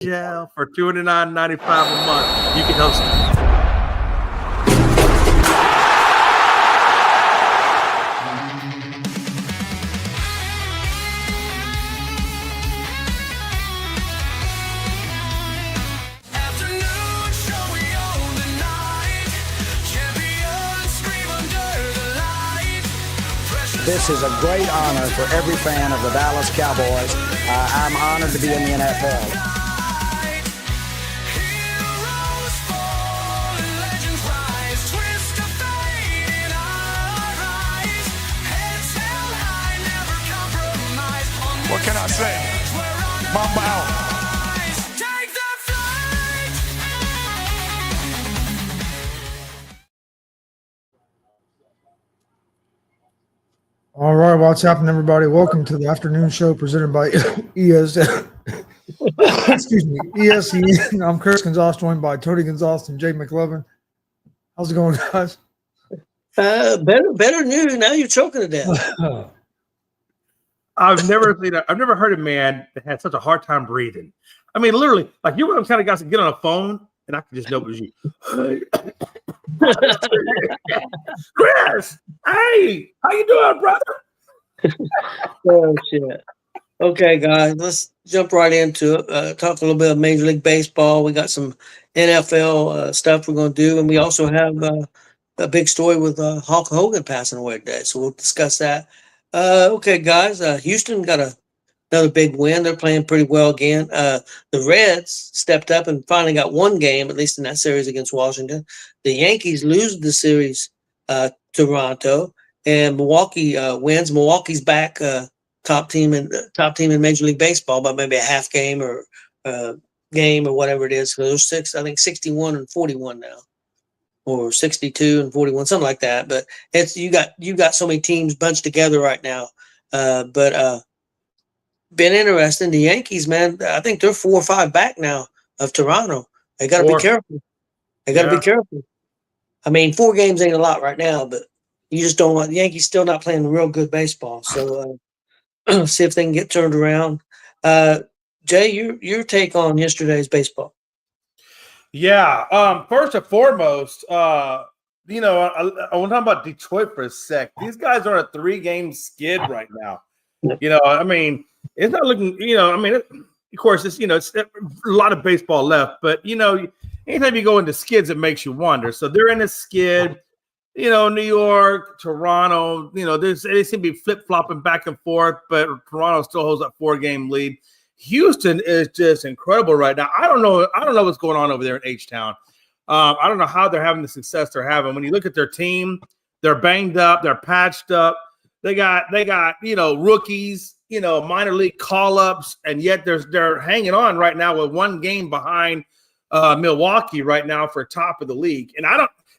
Gel for $209.95 a month. You can host it. This is a great honor for every fan of the Dallas Cowboys. I'm honored to be in the NFL. What can I say? Mamba out. All right, what's happening, everybody? Welcome to the afternoon show presented by ESPN. Excuse me, ESPN. I'm Chris Gonzalez, joined by Tony Gonzalez and Jay McLovin. How's it going, guys? Better news. Now you're choking to death. I've never heard a man that had such a hard time breathing. I mean, literally, like you're one of those kind of guys that get on a phone and I can just know it was you. Chris, hey, how you doing, brother? Oh shit. Okay, guys, let's jump right into it. Talk a little bit of Major League Baseball. We got some NFL stuff we're going to do, and we also have a big story with Hulk Hogan passing away today. So we'll discuss that. Okay, guys, Houston got another big win. They're playing pretty well again. The Reds stepped up and finally got one game, at least in that series against Washington. The Yankees lose the series Toronto, and Milwaukee wins. Milwaukee's back top team in Major League Baseball by maybe a half game or game or whatever it is. So there's 61 and 41 now, or 62 and 41, something like that. But it's you got so many teams bunched together right now. But been interesting. The Yankees, man, I think they're 4 or 5 back now of Toronto. They got to be careful. They got to be careful. I mean, 4 games ain't a lot right now, but you just don't want the Yankees still not playing real good baseball. So see if they can get turned around. Jay, your take on yesterday's baseball? Yeah. First and foremost, I want to talk about Detroit for a sec. These guys are on a 3-game skid right now. I mean, it's not looking. Of course, it's it's a lot of baseball left, but anytime you go into skids, it makes you wonder. So they're in a skid. New York, Toronto. They seem to be flip flopping back and forth, but Toronto still holds that 4-game lead. Houston is just incredible right now. I don't know what's going on over there in H-Town. I don't know how they're having the success they're having. When you look at their team, they're banged up, they're patched up. They got rookies, minor league call-ups, and yet they're hanging on right now with 1 game behind Milwaukee right now for top of the league. And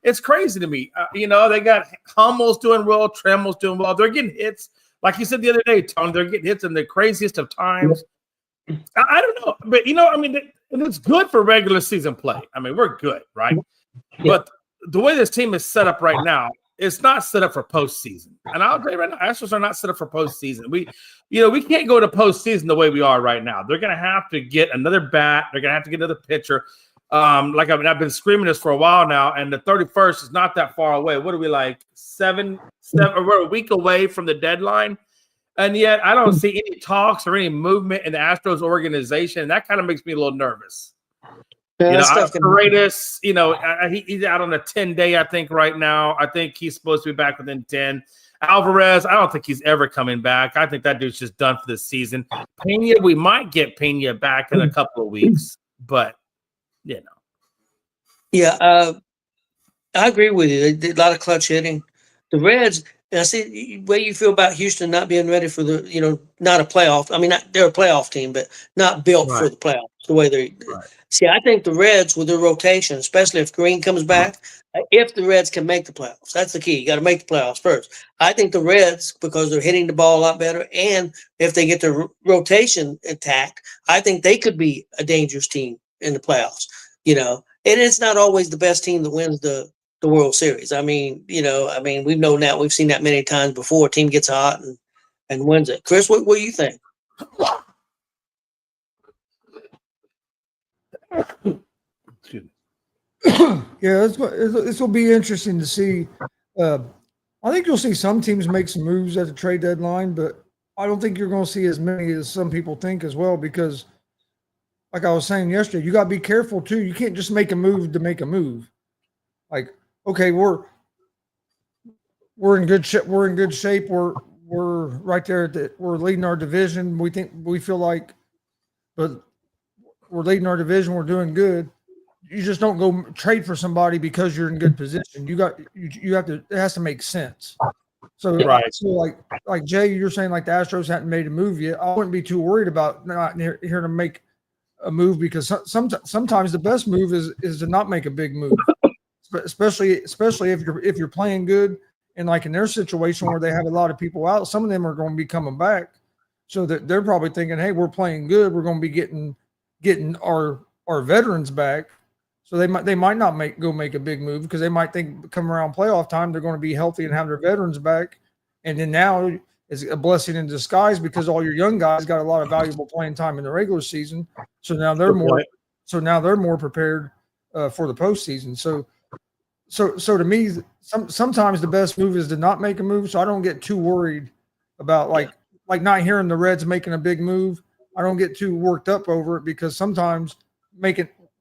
it's crazy to me. They got Hummel's doing well, Tremmel's doing well. They're getting hits, like you said the other day, Tony. They're getting hits in the craziest of times. I don't know, but it's good for regular season play. I mean, we're good, right? Yeah. But the way this team is set up right now, it's not set up for postseason. And I'll tell you right now, Astros are not set up for postseason. We can't go to postseason the way we are right now. They're going to have to get another bat. They're going to have to get another pitcher. I've been screaming this for a while now, and the 31st is not that far away. What are we like? 7? We're a week away from the deadline. And yet I don't see any talks or any movement in the Astros organization. And that kind of makes me a little nervous. Paredes, he's out on a 10-day, I think, right now. I think he's supposed to be back within 10. Alvarez, I don't think he's ever coming back. I think that dude's just done for the season. Pena, we might get Pena back in a couple of weeks, but, Yeah, I agree with you. They did a lot of clutch hitting. The Reds, and I see the way you feel about Houston not being ready for the, not a playoff. I mean, they're a playoff team, but not built for the playoffs the way they see. I think the Reds with their rotation, especially if Green comes back, if the Reds can make the playoffs, that's the key. You got to make the playoffs first. I think the Reds, because they're hitting the ball a lot better, and if they get their rotation intact, I think they could be a dangerous team in the playoffs. And it's not always the best team that wins the World Series. I mean, we've known that. We've seen that many times before. A team gets hot and wins it. Chris, what do you think? Excuse me. Yeah, this will be interesting to see. I think you'll see some teams make some moves at the trade deadline, but I don't think you're going to see as many as some people think as well. Because, like I was saying yesterday, you got to be careful too. You can't just make a move to make a move. Like, okay, we're in good shape. We're in good shape. We're right there. We're leading our division. We feel like, but we're leading our division. We're doing good. You just don't go trade for somebody because you're in good position. You have to. It has to make sense. So, Right. So like Jay, you're saying like the Astros hadn't made a move yet. I wouldn't be too worried about not here to make a move, because sometimes the best move is to not make a big move, especially if you're playing good. And like in their situation where they have a lot of people out, some of them are going to be coming back, so that they're probably thinking, hey, we're playing good. We're going to be getting our veterans back. So they might not make a big move, because they might think come around playoff time they're going to be healthy and have their veterans back, and then now it's a blessing in disguise because all your young guys got a lot of valuable playing time in the regular season. So now they're more prepared for the postseason. So to me, sometimes the best move is to not make a move. So I don't get too worried about like not hearing the Reds making a big move. I don't get too worked up over it, because sometimes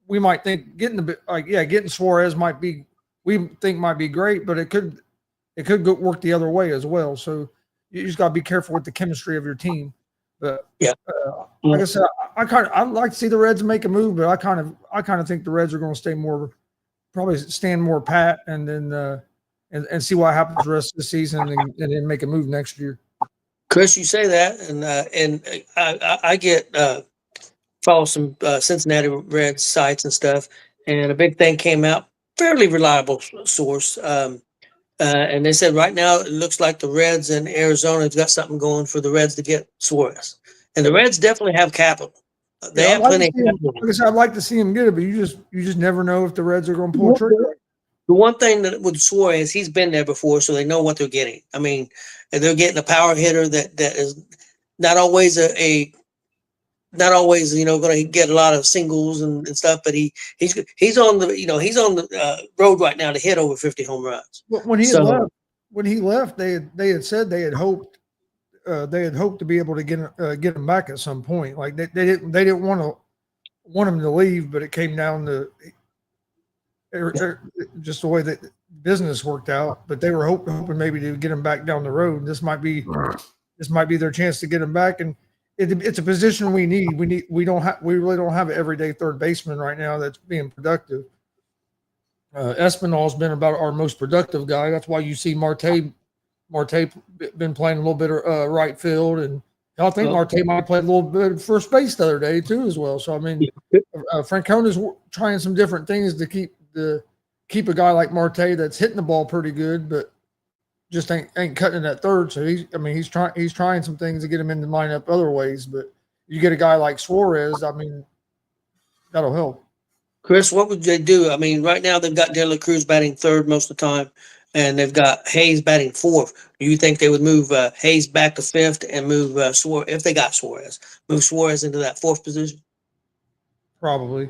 we might think getting Suarez might be great, but it could go work the other way as well. So you just got to be careful with the chemistry of your team. But like I said, I'd like to see the Reds make a move, but I kind of think the Reds are going to probably stand more pat, and then and see what happens the rest of the season, and then make a move next year. Chris, you say that, and I get follow some Cincinnati Reds sites and stuff, and a big thing came out, fairly reliable source, and they said right now it looks like the Reds in Arizona have got something going for the Reds to get Suarez, and the Reds definitely have capital. They have plenty of capital. Like I said, I'd like to see him get it, but you just never know if the Reds are going to pull a trigger. The one thing that with Suarez, he's been there before, so they know what they're getting. I mean, they're getting a power hitter that is not always going to get a lot of singles and stuff, but he's on the road right now to hit over 50 home runs. When he left, they had said they had hoped to be able to get him back at some point. Like they didn't want him to leave, but it came down to just the way that business worked out. But they were hoping maybe to get him back down the road. This might be their chance to get him back, and it's a position we need. We really don't have an everyday third baseman right now that's being productive. Espinal's been about our most productive guy. That's why you see Marte been playing a little bit of right field, and I think Marte might play a little bit of first base the other day too as well. So I mean, Francona's trying some different things to keep a guy like Marte that's hitting the ball pretty good, but just ain't cutting it at third. So he's trying some things to get him in the lineup other ways. But you get a guy like Suarez, I mean, that'll help. Chris, what would they do? I mean, right now they've got De La Cruz batting third most of the time, and they've got Hayes batting fourth. Do you think they would move Hayes back to fifth and move Suarez, if they got Suarez, move Suarez into that fourth position? Probably.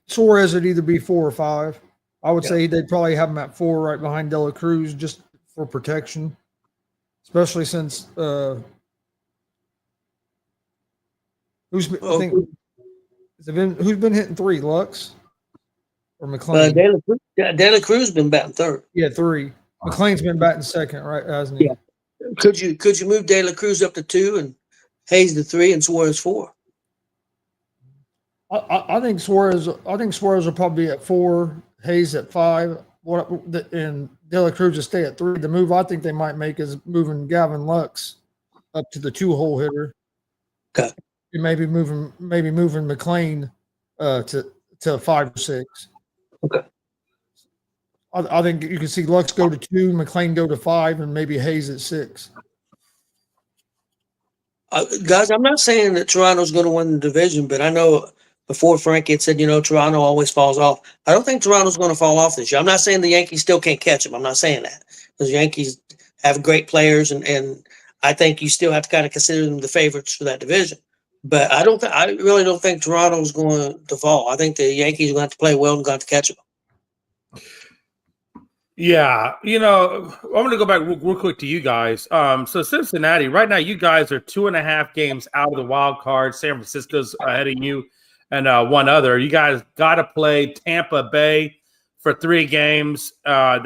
Suarez would either be 4 or 5. I would say they'd probably have him at 4 right behind De La Cruz just for protection, especially since who's been hitting 3, Lux or McLean? De La Cruz been batting third. Yeah, 3. McLean's been batting second, right? Hasn't he? Yeah. Could you move De La Cruz up to 2 and Hayes to 3 and Suarez 4? I think Suarez will probably be at 4, Hayes at 5, and De La Cruz will stay at 3. The move I think they might make is moving Gavin Lux up to the 2-hole hitter. Okay. And maybe moving McLean to 5 or 6. Okay. I think you can see Lux go to 2, McLean go to 5, and maybe Hayes at 6. Guys, I'm not saying that Toronto's going to win the division, but I know before Frankie had said, Toronto always falls off. I don't think Toronto's going to fall off this year. I'm not saying the Yankees still can't catch them. I'm not saying that, because the Yankees have great players, and I think you still have to kind of consider them the favorites for that division. But I really don't think Toronto's going to fall. I think the Yankees are going to have to play well and got to catch them. Yeah, I'm going to go back real quick to you guys. So Cincinnati, right now, you guys are 2.5 games out of the wild card. San Francisco's ahead of you and one other. You guys got to play Tampa Bay for 3 games. I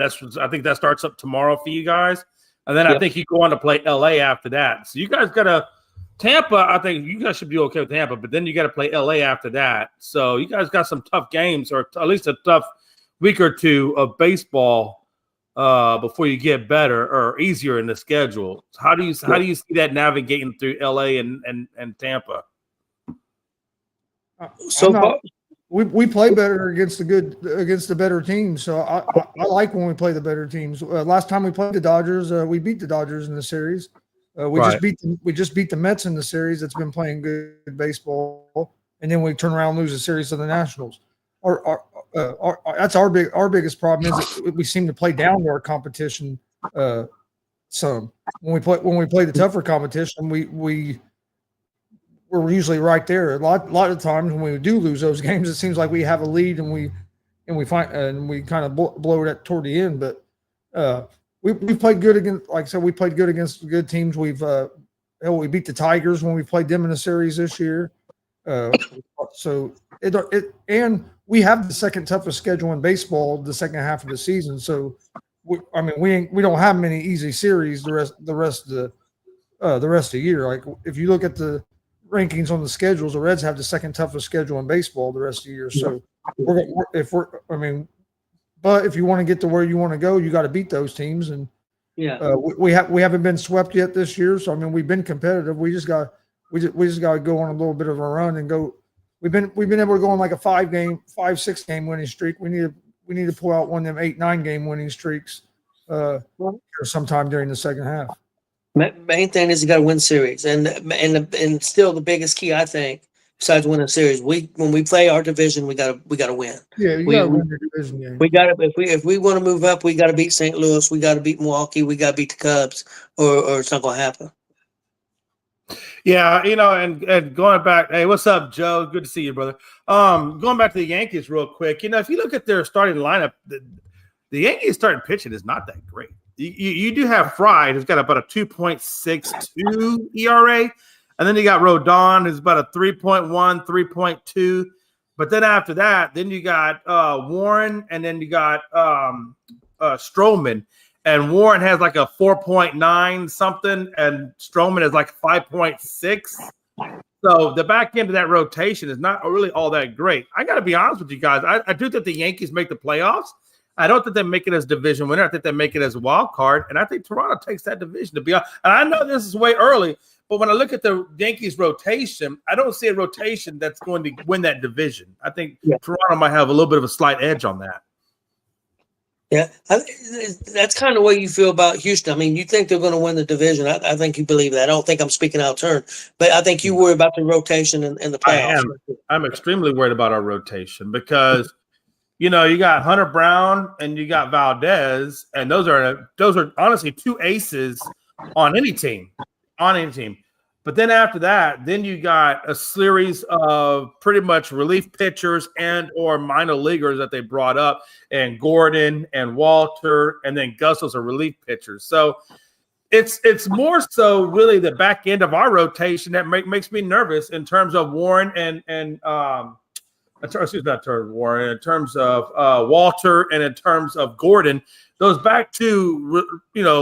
think that starts up tomorrow for you guys. And then I think you go on to play LA after that. So you guys got to Tampa, I think you guys should be okay with Tampa, but then you got to play LA after that. So you guys got some tough games, or at least a tough week or two of baseball before you get better or easier in the schedule. How do you see that navigating through LA and Tampa? So we play better against the better teams. So I like when we play the better teams. Last time we played the Dodgers, we beat the Dodgers in the series. We just beat the Mets in the series that's been playing good baseball, and then we turn around and lose the series to the Nationals. That's our biggest problem is that we seem to play down to our competition some. When we play the tougher competition, we're usually right there. A lot of times when we do lose those games, it seems like we have a lead and we kind of blow it toward the end. But we played good against, like I said, we played good against good teams. We beat the Tigers when we played them in a series this year. And we have the second toughest schedule in baseball the second half of the season. So, we don't have many easy series the rest of the year. Like if you look at the rankings on the schedules, the Reds have the second toughest schedule in baseball the rest of the year. So, but if you want to get to where you want to go, you got to beat those teams. And we haven't been swept yet this year. So we've been competitive. We just got to go on a little bit of a run and go. We've been able to go on like a 5-6 game winning streak. We need to pull out one of them 8-9 game winning streaks sometime during the second half. Main thing is you got to win series, and still the biggest key, I think, besides winning series, when we play our division, we got to win. Yeah, you got to win your division game. We got to if we want to move up, we got to beat St. Louis, we got to beat Milwaukee, we got to beat the Cubs, or it's not going to happen. Yeah, and going back, hey, what's up, Joe? Good to see you, brother. Going back to the Yankees real quick, if you look at their starting lineup, the Yankees starting pitching is not that great. You do have Fry, who's got about a 2.62 ERA, and then you got Rodon, who's about a 3.1, 3.2. But then after that, then you got Warren, and then you got Stroman. And Warren has like a 4.9 something, and Stroman is like 5.6. So the back end of that rotation is not really all that great. I got to be honest with you guys. I do think the Yankees make the playoffs. I don't think they make it as division winner. I think they make it as a wild card, and I think Toronto takes that division, to be honest. And I know this is way early, but when I look at the Yankees rotation, I don't see a rotation that's going to win that division. I think Toronto might have a little bit of a slight edge on that. Yeah, that's kind of what you feel about Houston. You think they're going to win the division. I think you believe that. I don't think I'm speaking out of turn, but I think you worry about the rotation and the playoffs. I'm extremely worried about our rotation because, you got Hunter Brown and you got Valdez, and those are honestly 2 aces on any team. But then after that, then you got a series of pretty much relief pitchers and or minor leaguers that they brought up, and Gordon and Walter, and then Gussel's are relief pitchers. So it's more so really the back end of our rotation that makes me nervous in terms of Warren and in terms of Walter and in terms of Gordon. Those back two,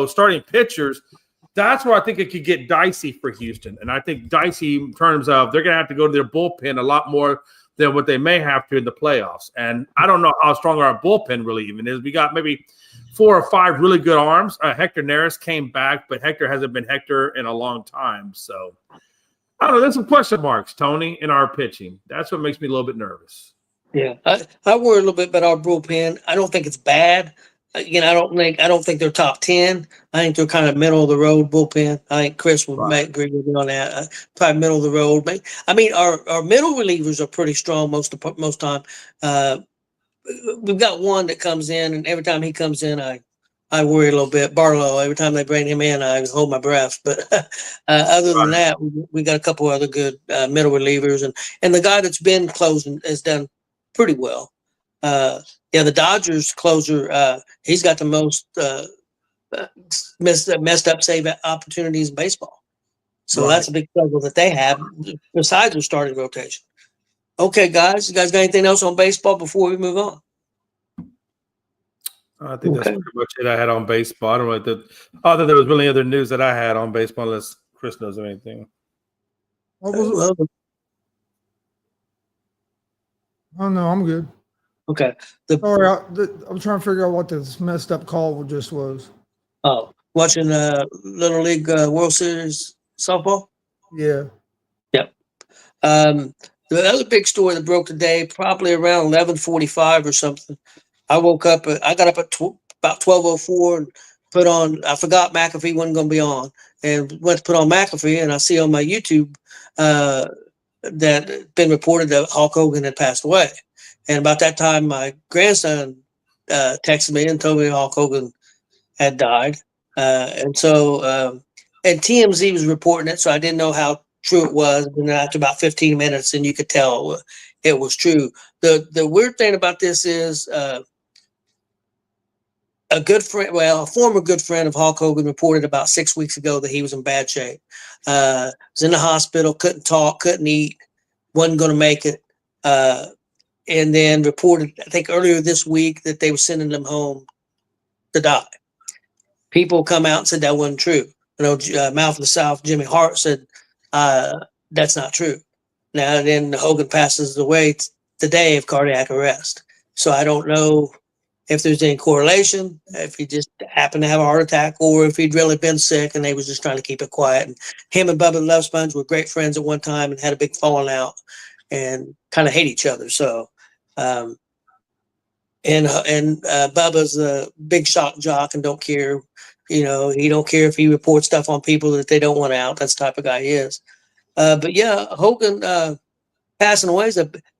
starting pitchers. That's where I think it could get dicey for Houston. And I think dicey in terms of they're going to have to go to their bullpen a lot more than what they may have to in the playoffs. And I don't know how strong our bullpen really even is. We got maybe 4 or 5 really good arms. Hector Neris came back, but Hector hasn't been Hector in a long time. So I don't know. There's some question marks, Tony, in our pitching. That's what makes me a little bit nervous. Yeah, I worry a little bit about our bullpen. I don't think it's bad. Again, I don't think they're top 10. I think they're kind of middle of the road bullpen. I think Chris would agree with me on that. Probably middle of the road. But our middle relievers are pretty strong most time. We've got one that comes in, and every time he comes in, I I worry a little bit. Barlow, every time they bring him in, I hold my breath. But other than that, we got a couple other good middle relievers, and the guy that's been closing has done pretty well. The Dodgers closer, he's got the most messed up save opportunities in baseball. So that's a big struggle that they have besides their starting rotation. Okay, guys, you guys got anything else on baseball before we move on? I think that's pretty much it I had on baseball. I don't know that there was really other news that I had on baseball unless Chris knows of anything. Oh no, I'm good. Okay. Sorry, I'm trying to figure out what this messed up call just was. Oh, watching Little League World Series softball? Yeah. Yep. The other big story that broke today, probably around 11:45 or something. I woke up. I got up at about 12:04 and put on. I forgot McAfee wasn't going to be on, and went to put on McAfee, and I see on my YouTube that it been reported that Hulk Hogan had passed away. And about that time, my grandson texted me and told me Hulk Hogan had died. And TMZ was reporting it, so I didn't know how true it was. And after about 15 minutes, and you could tell it was true. The weird thing about this is a former good friend of Hulk Hogan reported about 6 weeks ago that he was in bad shape. Was in the hospital, couldn't talk, couldn't eat, wasn't going to make it. And then reported, I think earlier this week, that they were sending him home to die. People come out and said that wasn't true. Mouth of the South, Jimmy Hart said that's not true. Now then, Hogan passes away today of cardiac arrest. So I don't know if there's any correlation, if he just happened to have a heart attack, or if he'd really been sick and they was just trying to keep it quiet. And him and Bubba the Love Sponge were great friends at one time and had a big falling out and kind of hate each other. So, Bubba's a big shock jock and don't care. He don't care if he reports stuff on people that they don't want out. That's the type of guy he is. But yeah, Hogan passing away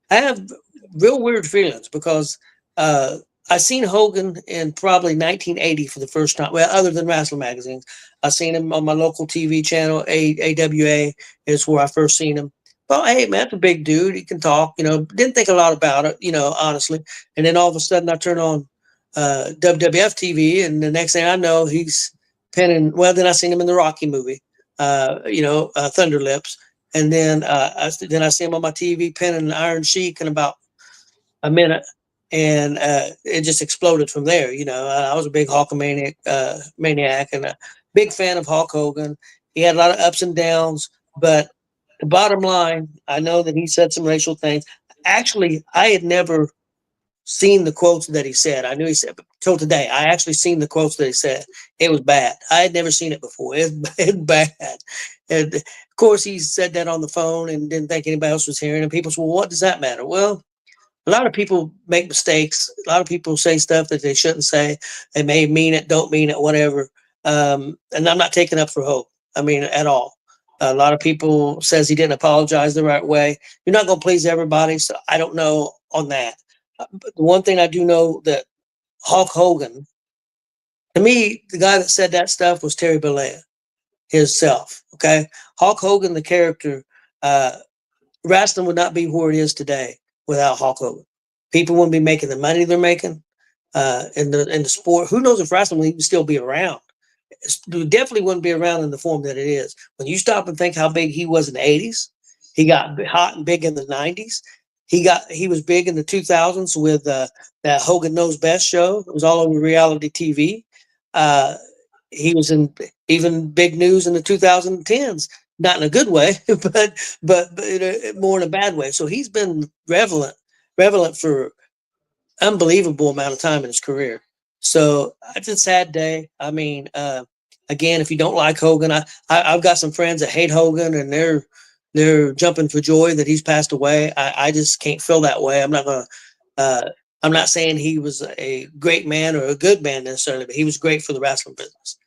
I have real weird feelings because I seen Hogan in probably 1980 for the first time. Well, other than wrestling magazines, I seen him on my local TV channel. AWA is where I first seen him. Well, hey, man, that's a big dude. He can talk. Didn't think a lot about it, honestly. And then all of a sudden, I turn on WWF TV, and the next thing I know, he's penning. Well, then I seen him in the Rocky movie, Thunder Lips, and then I see him on my TV penning Iron Sheik in about a minute. And it just exploded from there. I was a big Hulkamaniac maniac and a big fan of Hulk Hogan. He had a lot of ups and downs, but the bottom line, I know that he said some racial things. Actually, I had never seen the quotes that he said. I knew he said, but till today, I actually seen the quotes that he said. It was bad. I had never seen it before. It was bad. And of course, he said that on the phone and didn't think anybody else was hearing. And people said, well, what does that matter? Well, a lot of people make mistakes. A lot of people say stuff that they shouldn't say. They may mean it, don't mean it, whatever. And I'm not taking up for Hope. At all. A lot of people says he didn't apologize the right way. You're not going to please everybody, so I don't know on that. But the one thing I do know that Hulk Hogan, to me, the guy that said that stuff was Terry Bollea himself. Okay, Hulk Hogan, the character, wrestling would not be where it is today without Hulk Hogan. People wouldn't be making the money they're making in the sport. Who knows if wrestling will even still be around? It definitely wouldn't be around in the form that it is. When you stop and think how big he was in the 80s, he got hot and big in the 90s. He was big in the 2000s with that Hogan Knows Best show. It was all over reality TV. He was in even big news in the 2010s, not in a good way, but more in a bad way. So he's been relevant for unbelievable amount of time in his career. So it's a sad day. Again, if you don't like Hogan, I've got some friends that hate Hogan and they're jumping for joy that he's passed away. I just can't feel that way. I'm not saying he was a great man or a good man necessarily, but he was great for the wrestling business.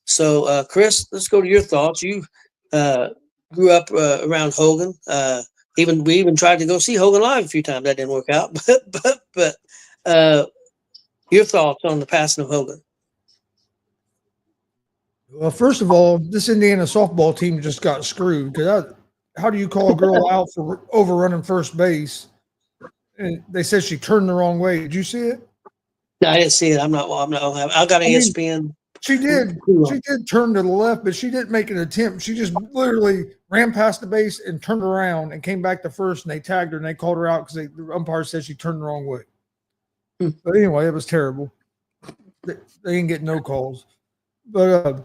So, Chris, let's go to your thoughts. You grew up around Hogan. We even tried to go see Hogan live a few times. That didn't work out. But your thoughts on the passing of Hogan? Well, first of all, this Indiana softball team just got screwed because how do you call a girl out for overrunning first base? And they said she turned the wrong way. Did you see it? No, I didn't see it. I got an ESPN. She did turn to the left, but she didn't make an attempt. She just literally ran past the base and turned around and came back to first, and they tagged her and they called her out because the umpire said she turned the wrong way. But anyway, it was terrible. They didn't get no calls. But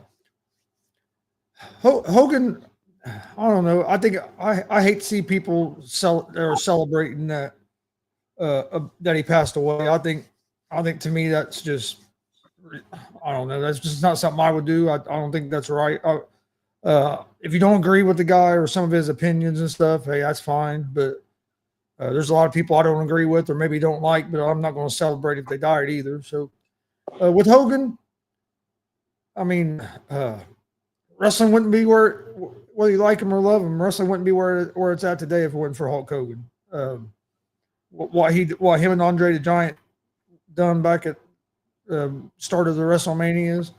Hogan, I don't know. I think I hate to see people celebrating that that he passed away. I think to me that's just, I don't know. That's just not something I would do. I don't think that's right. If you don't agree with the guy or some of his opinions and stuff, hey, that's fine. But there's a lot of people I don't agree with or maybe don't like, but I'm not going to celebrate if they died either. So with Hogan, I mean, wrestling wouldn't be whether you like him or love him, wrestling wouldn't be where it's at today if it wasn't for Hulk Hogan. What him and Andre the Giant done back at start of the WrestleManias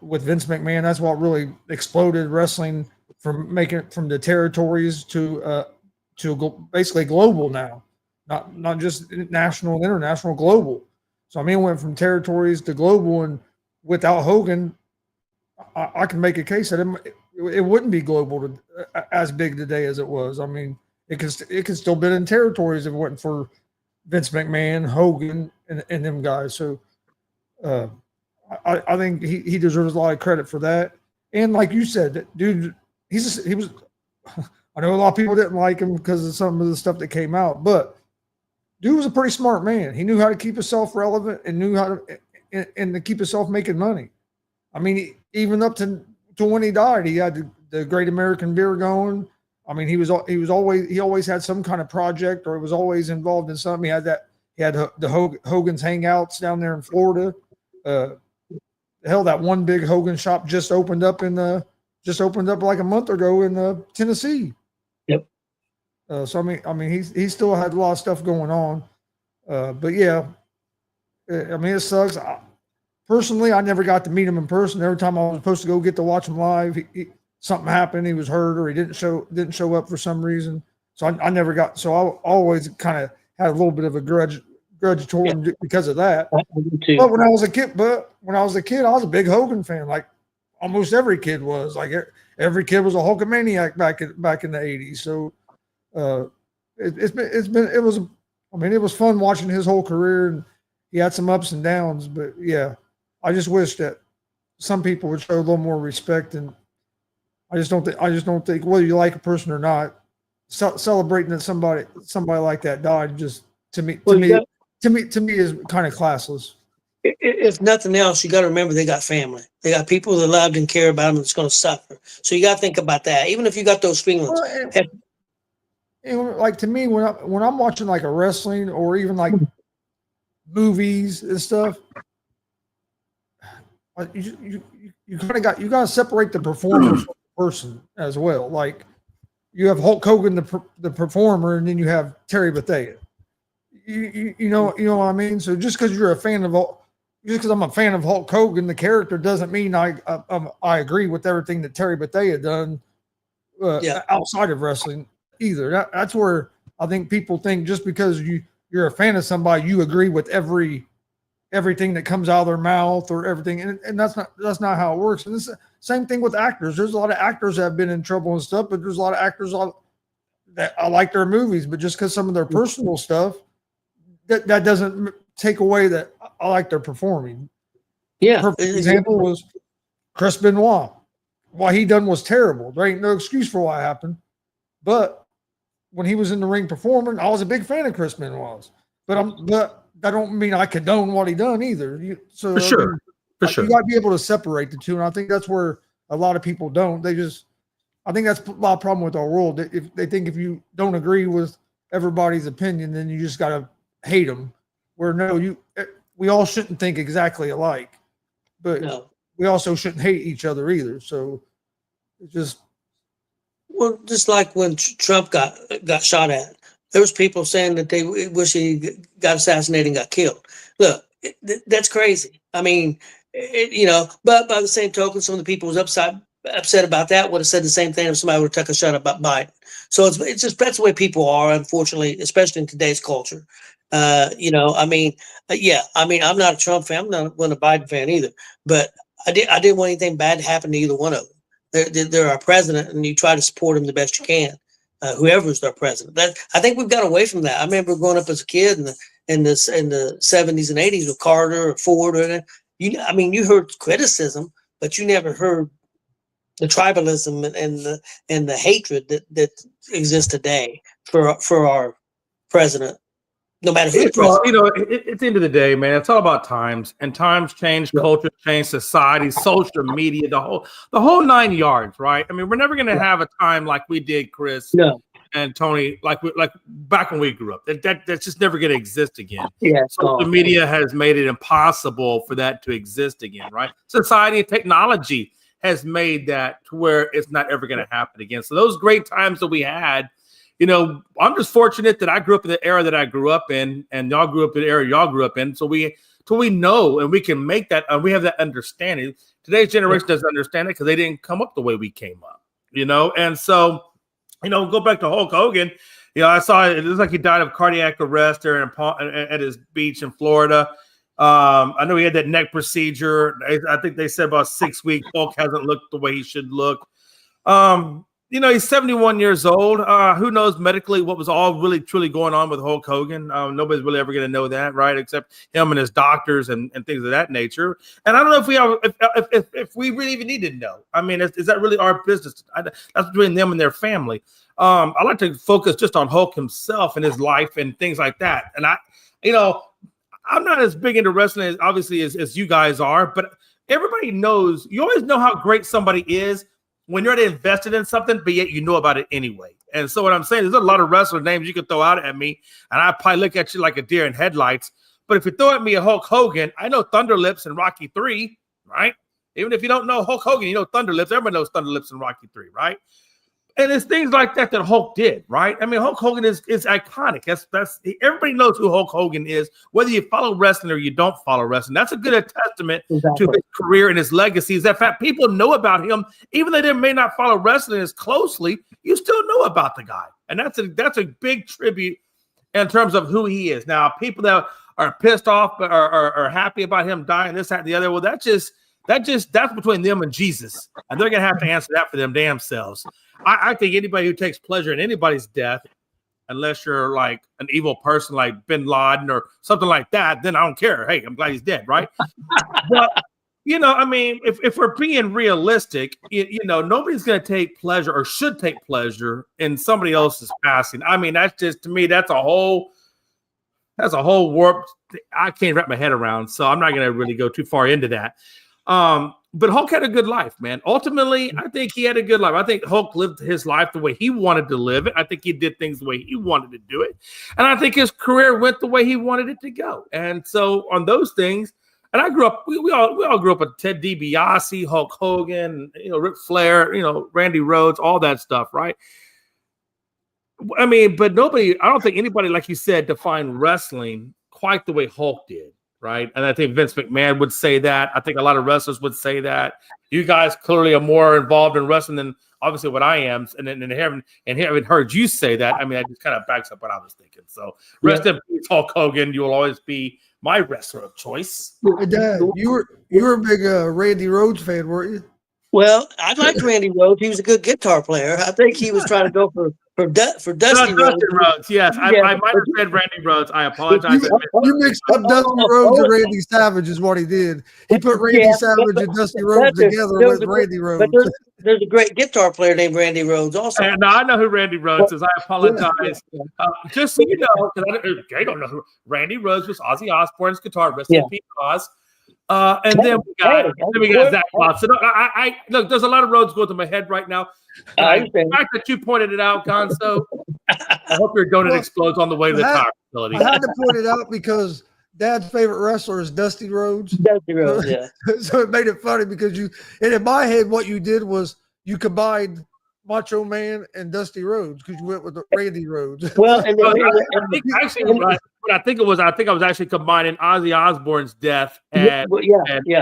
with Vince McMahon, that's what really exploded wrestling from making it from the territories to basically global now, not just national and international, global. So I mean, it went from territories to global, and without Hogan, I can make a case that it wouldn't be global as big today as it was. I mean, it could still been in territories if it wasn't for Vince McMahon, Hogan, and them guys. So I think he deserves a lot of credit for that. And like you said, dude, he was. I know a lot of people didn't like him because of some of the stuff that came out, but dude was a pretty smart man. He knew how to keep himself relevant and knew how to keep himself making money. I mean, even up to when he died, he had the Great American Beer going. I mean, he always had some kind of project, or was always involved in something. He had the Hogan's Hangouts down there in Florida. Hell, that one big Hogan shop just opened up like a month ago in Tennessee. Yep. So I mean, he still had a lot of stuff going on. But yeah, I mean, it sucks. Personally, I never got to meet him in person. Every time I was supposed to go get to watch him live, something happened. He was hurt, or he didn't show up for some reason. So I never got. So I always kind of had a little bit of a grudge toward him because of that. But when I was a kid, I was a big Hogan fan. Like almost every kid was. Like every kid was a Hulkamaniac back in the '80s. So it was fun watching his whole career, and he had some ups and downs. But yeah, I just wish that some people would show a little more respect, and I just don't think whether you like a person or not, celebrating that somebody like that died just to me is kind of classless. If nothing else, you got to remember they got family. They got people that loved and care about them that's going to suffer. So you got to think about that. Even if you got those feelings. Well, and like to me, when I'm watching like a wrestling or even like movies and stuff, you got to separate the performer from the person as well. Like you have Hulk Hogan, the performer, and then you have Terry Bothea. You know what I mean? So just because you're a fan of just because I'm a fan of Hulk Hogan, the character, doesn't mean I agree with everything that Terry Bothea done outside of wrestling either. That's where I think people think just because you're a fan of somebody, you agree with everything that comes out of their mouth or everything, and that's not how it works. And it's the same thing with actors. There's a lot of actors that have been in trouble and stuff, but there's a lot of actors that I like their movies, but just because some of their personal stuff, that doesn't take away that I like their performing. Yeah. Perfect example was Chris Benoit. What he done was terrible. There ain't no excuse for what happened. But when he was in the ring performing, I was a big fan of Chris Benoit's. But that don't mean I condone what he done either. For sure. You got to be able to separate the two, and I think that's where a lot of people don't. I think that's a lot of problem with our world. If they think if you don't agree with everybody's opinion, then you just got to hate them. Where we all shouldn't think exactly alike, but we also shouldn't hate each other either. So it's just. Well, just like when Trump got shot at, there was people saying that they wish he got assassinated and got killed. Look, that's crazy. I mean, But by the same token, some of the people who's upset about that would have said the same thing if somebody would have took a shot about Biden. So it's just that's the way people are, unfortunately, especially in today's culture. I'm not a Trump fan. I'm not a Biden fan either. But I didn't want anything bad to happen to either one of them. They're our president, and you try to support them the best you can. Whoever's their president. I think we've got away from that. I remember growing up as a kid in the 70s and 80s with Carter or Ford. You heard criticism, but you never heard the tribalism and the hatred that exists today for our president. No matter who the president. At the end of the day, man, it's all about times, and times change, culture change, society, social media, the whole 9 yards, right? I mean, we're never going to have a time like we did, Chris and Tony, like back when we grew up. That's just never going to exist again. Yeah, social media has made it impossible for that to exist again, right? Society and technology has made that to where it's not ever going to happen again. So those great times that we had. I'm just fortunate that I grew up in the era that I grew up in, and y'all grew up in the era y'all grew up in. So we know, and we can make that, and we have that understanding. Today's generation doesn't understand it because they didn't come up the way we came up, And so, go back to Hulk Hogan. I saw it looks like he died of cardiac arrest there at his beach in Florida. I know he had that neck procedure. I think they said about 6 weeks. Hulk hasn't looked the way he should look. He's 71 years old. Who knows medically what was all really truly going on with Hulk Hogan? Nobody's really ever going to know that, right? Except him and his doctors and things of that nature. And I don't know if we really even need to know. I mean, is that really our business? That's between them and their family. I like to focus just on Hulk himself and his life and things like that. And I'm not as big into wrestling obviously as you guys are, but everybody knows. You always know how great somebody is when you're invested in something, but yet you know about it anyway. And so what I'm saying is there's a lot of wrestler names you could throw out at me, and I probably look at you like a deer in headlights. But if you throw at me a Hulk Hogan, I know Thunder Lips and Rocky 3, right? Even if you don't know Hulk Hogan, you know Thunder Lips. Everybody knows Thunder Lips and Rocky 3, right? And it's things like that Hulk did, right? I mean, Hulk Hogan is iconic. That's everybody knows who Hulk Hogan is, whether you follow wrestling or you don't follow wrestling. That's a good testament to his career and his legacy. Is that fact people know about him, even though they may not follow wrestling as closely, you still know about the guy. And that's a big tribute in terms of who he is. Now, people that are pissed off or are happy about him dying, this, that, and the other, well, that's between them and Jesus. And they're going to have to answer that for them damn selves. I think anybody who takes pleasure in anybody's death, unless you're like an evil person like Bin Laden or something like that, then I don't care. Hey, I'm glad he's dead, right? But, if we're being realistic, nobody's going to take pleasure or should take pleasure in somebody else's passing. I mean, that's just, to me, that's a whole warp I can't wrap my head around. So I'm not going to really go too far into that. But Hulk had a good life, man. Ultimately, I think he had a good life. I think Hulk lived his life the way he wanted to live it. I think he did things the way he wanted to do it. And I think his career went the way he wanted it to go. And so on those things, and I grew up, we all grew up with Ted DiBiase, Hulk Hogan, Ric Flair, Randy Rhoads, all that stuff, right? I mean, but I don't think anybody, like you said, defined wrestling quite the way Hulk did. Right. And I think Vince McMahon would say that. I think a lot of wrestlers would say that. You guys clearly are more involved in wrestling than obviously what I am. And having heard you say that, I mean, that just kind of backs up what I was thinking. So rest in peace, Hulk Hogan. You will always be my wrestler of choice. Dad, you were a big Randy Rhoads fan, weren't you? Well, I liked Randy Rhoads. He was a good guitar player. I think he was trying to go for Dusty Rhoads. Yes, I might have said Randy Rhoads. I apologize. You mixed up Dusty Rhoads and Randy Savage is what he did. He put Randy Savage and Dusty Rhoads together with Randy Rhoads. But there's a great guitar player named Randy Rhoads also. And I know who Randy Rhoads is. I apologize. Just so you know, because I don't know who Randy Rhoads was. Ozzy Osbourne's guitar. Rest in peace, Oz. And then we got Zach Watson. Look, there's a lot of roads going through my head right now. The fact that you pointed it out, Gonzo, I hope your donut explodes on the way to the tire facility. I had to point it out because Dad's favorite wrestler is Dusty Rhoads. Dusty Rhoads, yeah. So it made it funny because and in my head, what you did was you combined Macho Man and Dusty Rhoads because you went with Randy Rhoads. Well, but I think I was actually combining Ozzy Osbourne's death and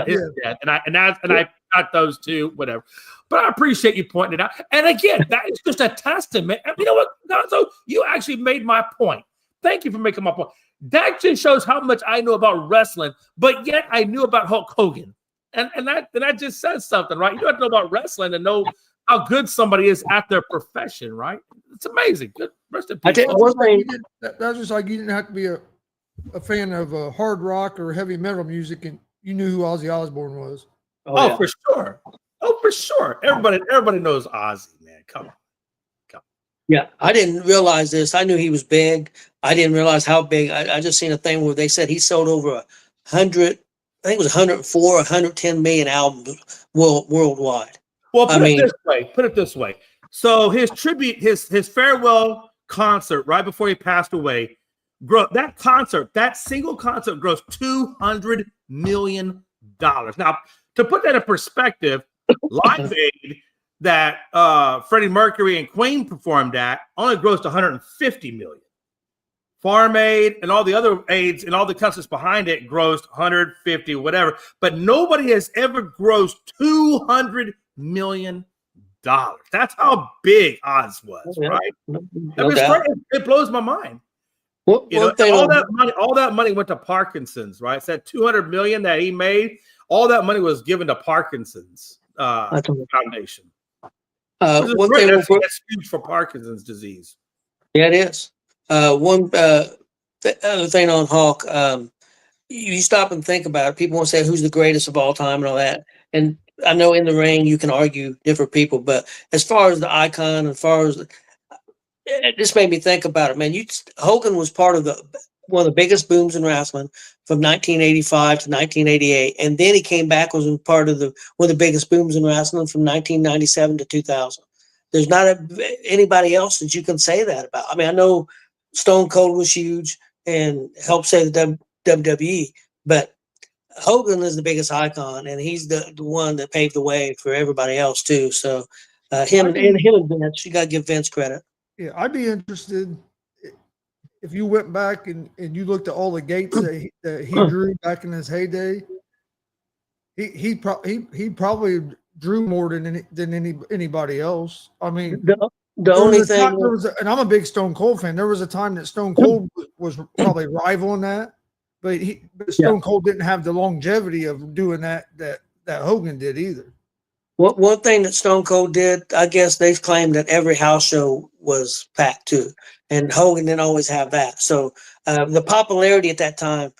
his death, and I got those two, whatever. But I appreciate you pointing it out. And again, that is just a testament. And you know what, Gonzo? You actually made my point. Thank you for making my point. That just shows how much I know about wrestling, but yet I knew about Hulk Hogan. And that just says something, right? You don't have to know about wrestling to know how good somebody is at their profession, right? It's amazing. Good. Rest in peace. That's just like you didn't have to be a fan of hard rock or heavy metal music, and you knew who Ozzy Osbourne was. Oh, for sure. Oh, for sure. Everybody knows Ozzy, man. Come on. Yeah, I didn't realize this. I knew he was big. I didn't realize how big. I just seen a thing where they said he sold over 100, I think it was 104, 110 million albums worldwide. Well, put it this way. So his tribute, his farewell concert right before he passed away, that single concert grossed $200 million. Now, to put that in perspective, Live Aid that Freddie Mercury and Queen performed at only grossed $150 million. Farm Aid and all the other aids and all the concerts behind it grossed 150, whatever. But nobody has ever grossed $200 million. That's how big Oz was, right? It blows my mind. All that money went to Parkinson's, right? It's that $200 million that he made. All that money was given to Parkinson's Foundation. That's huge for Parkinson's disease. Yeah, it is. The other thing on Hulk, you stop and think about it. People want to say who's the greatest of all time and all that. And I know in the ring you can argue different people, but as far as the icon, it just made me think about it, man. Hogan was part of one of the biggest booms in wrestling from 1985 to 1988, and then he came back was part of one of the biggest booms in wrestling from 1997 to 2000. There's not anybody else that you can say that about. I mean, I know Stone Cold was huge and helped save the WWE, but Hogan is the biggest icon, and he's the one that paved the way for everybody else too. So him and Vince, you got to give Vince credit. Yeah, I'd be interested if you went back and you looked at all the gates that he drew back in his heyday. He probably drew more than anybody else. I mean, the only thing, and I'm a big Stone Cold fan. There was a time that Stone Cold was probably rivaling that, but Stone Cold didn't have the longevity of doing that Hogan did either. One thing that Stone Cold did, I guess they've claimed that every house show was packed too, and Hogan didn't always have that. So the popularity at that time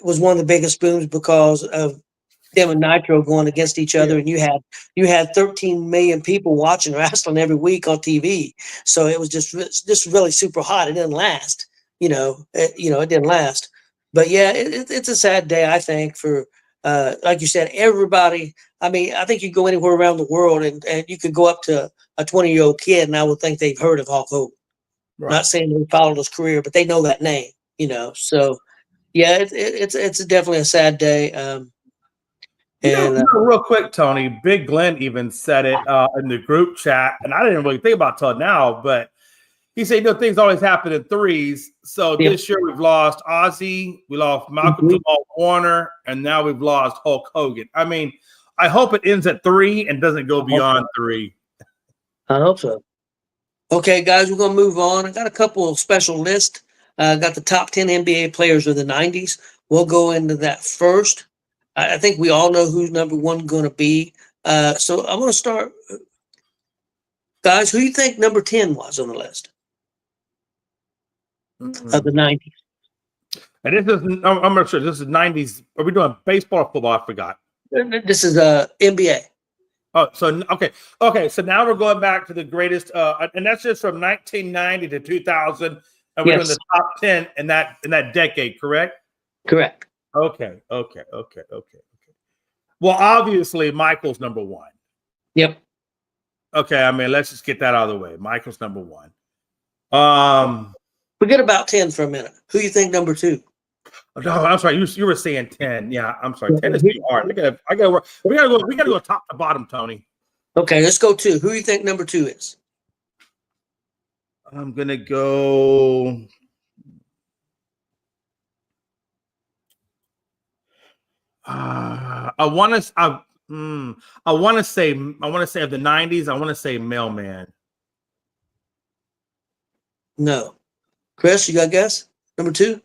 was one of the biggest booms because of them and Nitro going against each other, and you had 13 million people watching wrestling every week on TV. So it was just really super hot. It didn't last, it didn't last. But yeah, it's a sad day, I think, for like you said, everybody. I mean, I think you go anywhere around the world and you could go up to a 20-year-old kid and I would think they've heard of Hulk Hogan. Right. Not saying they followed his career, but they know that name, So yeah, it's definitely a sad day. Real quick, Tony, Big Glenn even said it in the group chat, and I didn't really think about it till now, but he said, things always happen in threes. So this year we've lost Ozzy, we lost Malcolm Jamal Warner, and now we've lost Hulk Hogan. I mean, I hope it ends at 3 and doesn't go beyond 3. I hope so. Okay, guys, we're going to move on. I got a couple of special lists. I got the top 10 NBA players of the 90s. We'll go into that first. I think we all know who's number one going to be. So I'm going to start. Guys, who do you think number 10 was on the list of the 90s? And I'm not sure. This is 90s. Are we doing baseball or football? I forgot. This is NBA. Oh, so okay. So now we're going back to the greatest, and that's just from 1990 to 2000, and we're doing the top 10 in that decade, correct? Correct. Okay. Well, obviously, Michael's number 1. Yep. Okay, I mean, let's just get that out of the way. Michael's number 1. Forget about 10 for a minute. Who do you think number 2? No, I'm sorry. You were saying 10. Yeah, I'm sorry. 10 is too hard. We gotta go top to bottom, Tony. Okay, let's go 2. Who do you think number 2 is? I'm gonna go. I want to. I want to say of the '90s. I want to say Mailman. No. Chris, you got a guess? Number 2?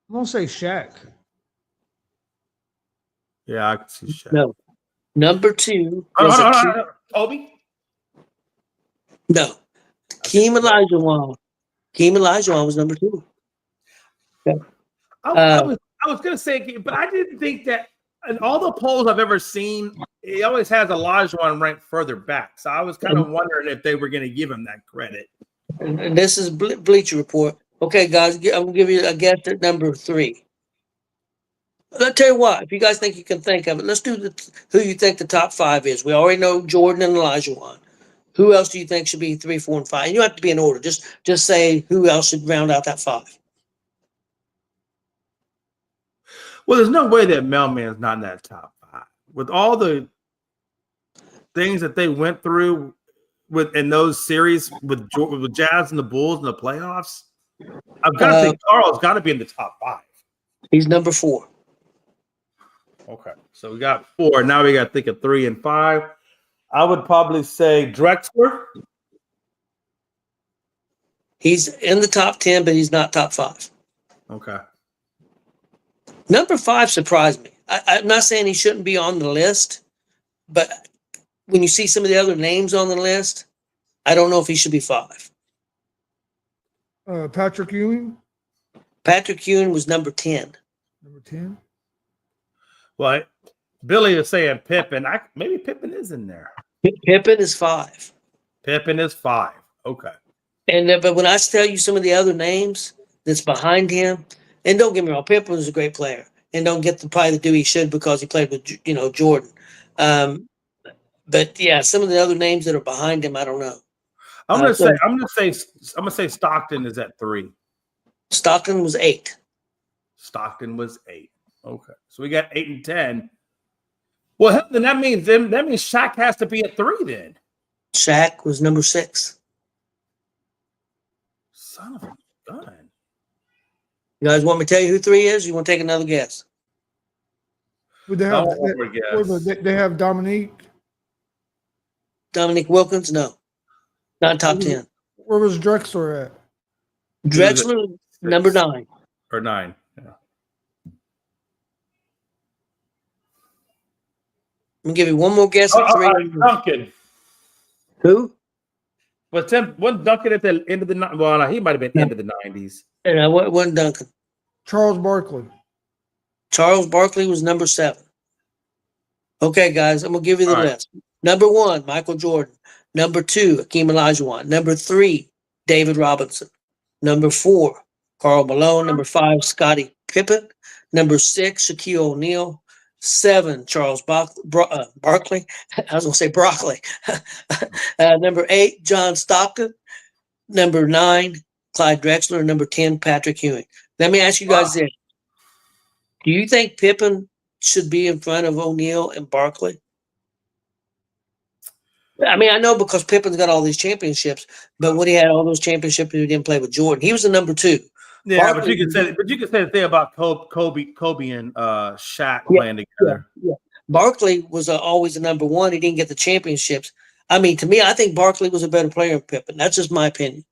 I'm gonna say Shaq. Yeah, I can see Shaq. No. Number 2 Hold was on, a hold on, hold on. Toby. No. Keem Olajuwon. Keem Olajuwon was number 2. I was gonna say, but I didn't think that. In all the polls I've ever seen, he always has Olajuwon ranked further back. So I was kind of wondering if they were going to give him that credit. And this is Bleacher Report. Okay, guys, I'm going to give you a guess at number 3. I'll tell you what, if you guys think you can think of it, let's do who you think the top 5 is. We already know Jordan and Olajuwon. Who else do you think should be 3, 4, and 5? And you don't have to be in order. Just say who else should round out that 5. Well, there's no way that Mailman's not in that top 5. With all the things that they went through in those series with Jazz and the Bulls in the playoffs, I've got to think Carl's got to be in the top 5. He's number 4. Okay, so we got 4. Now we got to think of 3 and 5. I would probably say Drexler. He's in the top 10, but he's not top 5. Okay. Number 5 surprised me. I'm not saying he shouldn't be on the list, but when you see some of the other names on the list, I don't know if he should be 5. Patrick Ewing, Patrick Ewing was number 10. number 10. Well, Billy is saying Pippen. Maybe Pippen is in there. Pippen is 5. Pippen is 5. Okay. And but when I tell you some of the other names that's behind him, and don't get me wrong, Pippen was a great player, and don't get the probably the due he should because he played with Jordan. But yeah, some of the other names that are behind him, I don't know. I'm gonna say Stockton is at 3. Stockton was 8. Stockton was 8. Okay, so we got 8 and 10. Well, then that means Shaq has to be at 3 then. Shaq was number 6. Son of a gun. You guys want me to tell you who 3 is? You want to take another guess? Would they have? Guess. They have Dominique. Dominique Wilkins? No, not top 10. Where was Drexler at? Drexler, number 9. Or 9. Yeah. I'm gonna give you one more guess at 3. Duncan. Who? Was Duncan at the end of the night? Well, no, he might have been end of the 90s. And I wasn't Duncan. Charles Barkley. Charles Barkley was number 7. Okay, guys, I'm gonna give you the All right. list. Number 1, Michael Jordan. Number 2, Hakeem Olajuwon. Number 3, David Robinson. Number 4, Karl Malone. Number 5, Scottie Pippen. Number 6, Shaquille O'Neal. 7, Charles Barkley. I was gonna say broccoli. Number 8, John Stockton. Number 9, Clyde Drexler. Number 10, Patrick Ewing. Let me ask you guys this. Do you think Pippen should be in front of O'Neal and Barkley? I mean, I know because Pippen's got all these championships, but when he had all those championships, he didn't play with Jordan. He was the number 2. Yeah, Barkley, but you can say the thing about Kobe and Shaq playing together. Yeah. Barkley was always the number 1. He didn't get the championships. I mean, to me, I think Barkley was a better player than Pippen. That's just my opinion.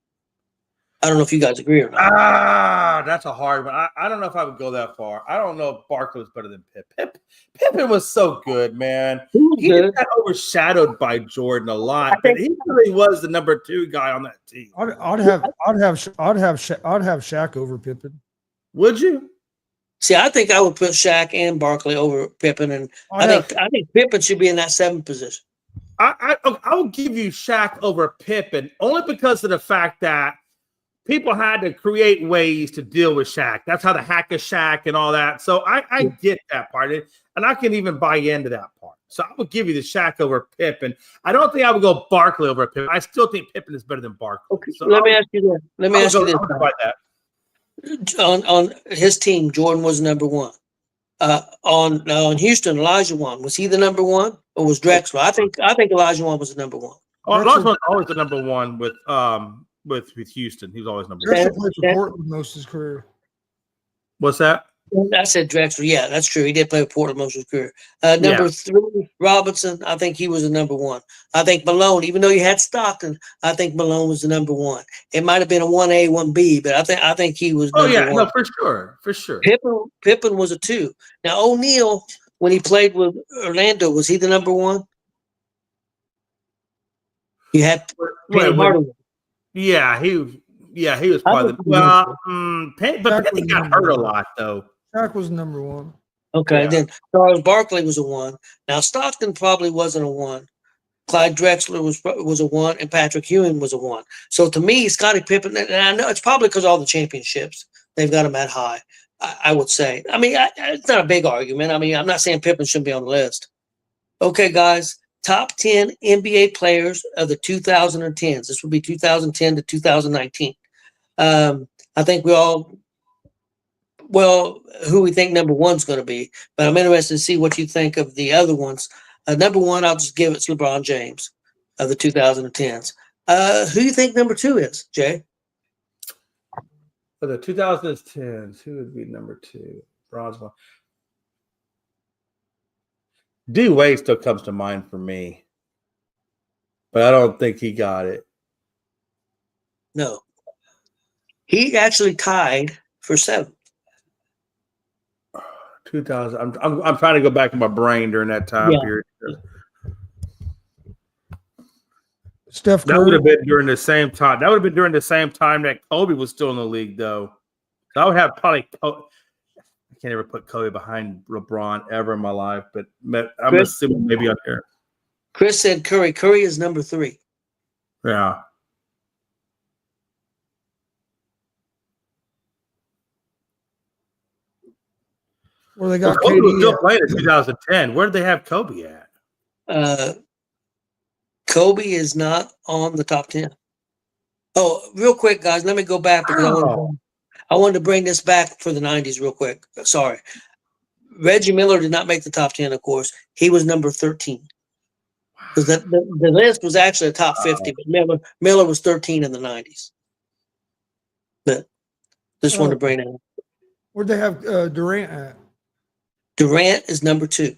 I don't know if you guys agree or not. That's a hard one. I don't know if I would go that far. I don't know if Barkley was better than Pippen. Pippen was so good, man. He got overshadowed by Jordan a lot, but he really was the number 2 guy on that team. I'd have Shaq over Pippen. Would you? See, I think I would put Shaq and Barkley over Pippen, and I think Pippen should be in that 7th position. I will give you Shaq over Pippen only because of the fact that people had to create ways to deal with Shaq. That's how the hack of Shaq and all that. So I get that part, and I can even buy into that part. So I would give you the Shaq over Pippen. I don't think I would go Barkley over Pippen. I still think Pippen is better than Barkley. Okay, so let me ask you this. Let me ask you this. That. On his team, Jordan was number 1. On Houston, Olajuwon, was he the number 1 or was Drexler? I think Olajuwon was the number 1. Olajuwon was always the number 1 with Houston. He was always number Drexler two. played for Portland most of his career. What's that? I said Drexler. Yeah, that's true. He did play with Portland most of his career. Number 3, Robinson. I think he was the number 1. I think Malone, even though you had Stockton, I think Malone was the number 1. It might have been a 1A, 1B, but I think he was number 1. No, for sure. Pippen was a 2. Now O'Neal, when he played with Orlando, was he the number 1? You had Penny Hardaway. Yeah, he was probably but he got hurt a lot though. Shaq was number 1. Okay, Yeah. then Charles Barkley was a 1. Now Stockton probably wasn't a 1. Clyde Drexler was a 1, and Patrick Ewing was a 1. So to me, Scottie Pippen, and I know it's probably because all the championships they've got him at high. I would say. I mean, it's not a big argument. I mean, I'm not saying Pippen shouldn't be on the list. Okay, guys, top 10 NBA players of the 2010s. This would be 2010 to 2019. I think who we think number 1's going to be, but I'm interested to see what you think of the other ones. Number 1, I'll just give it to LeBron James of the 2010s. Who do you think number 2 is, Jay? For the 2010s, who would be number 2? Bronze one. D Wade still comes to mind for me, but I don't think he got it. No. He actually tied for 7th. 2000. I'm trying to go back in my brain during that time period. Steph Curry. That would have been during the same time. That would have been during the same time that Kobe was still in the league, though. So I would have probably. I can't ever put Kobe behind LeBron ever in my life, but I'm assuming maybe on there. Chris said Curry. Curry is number 3. Yeah. Where they got Kobe was still KD. playing in 2010. Where did they have Kobe at? Kobe is not on the top 10. Oh, real quick, guys, let me go back because I wanted to bring this back for the 90s real quick. Sorry. Reggie Miller did not make the top 10, of course. He was number 13. Because the list was actually a top 50, but Miller was 13 in the 90s. But just wanted to bring that up. Where'd they have Durant at? Durant is number 2.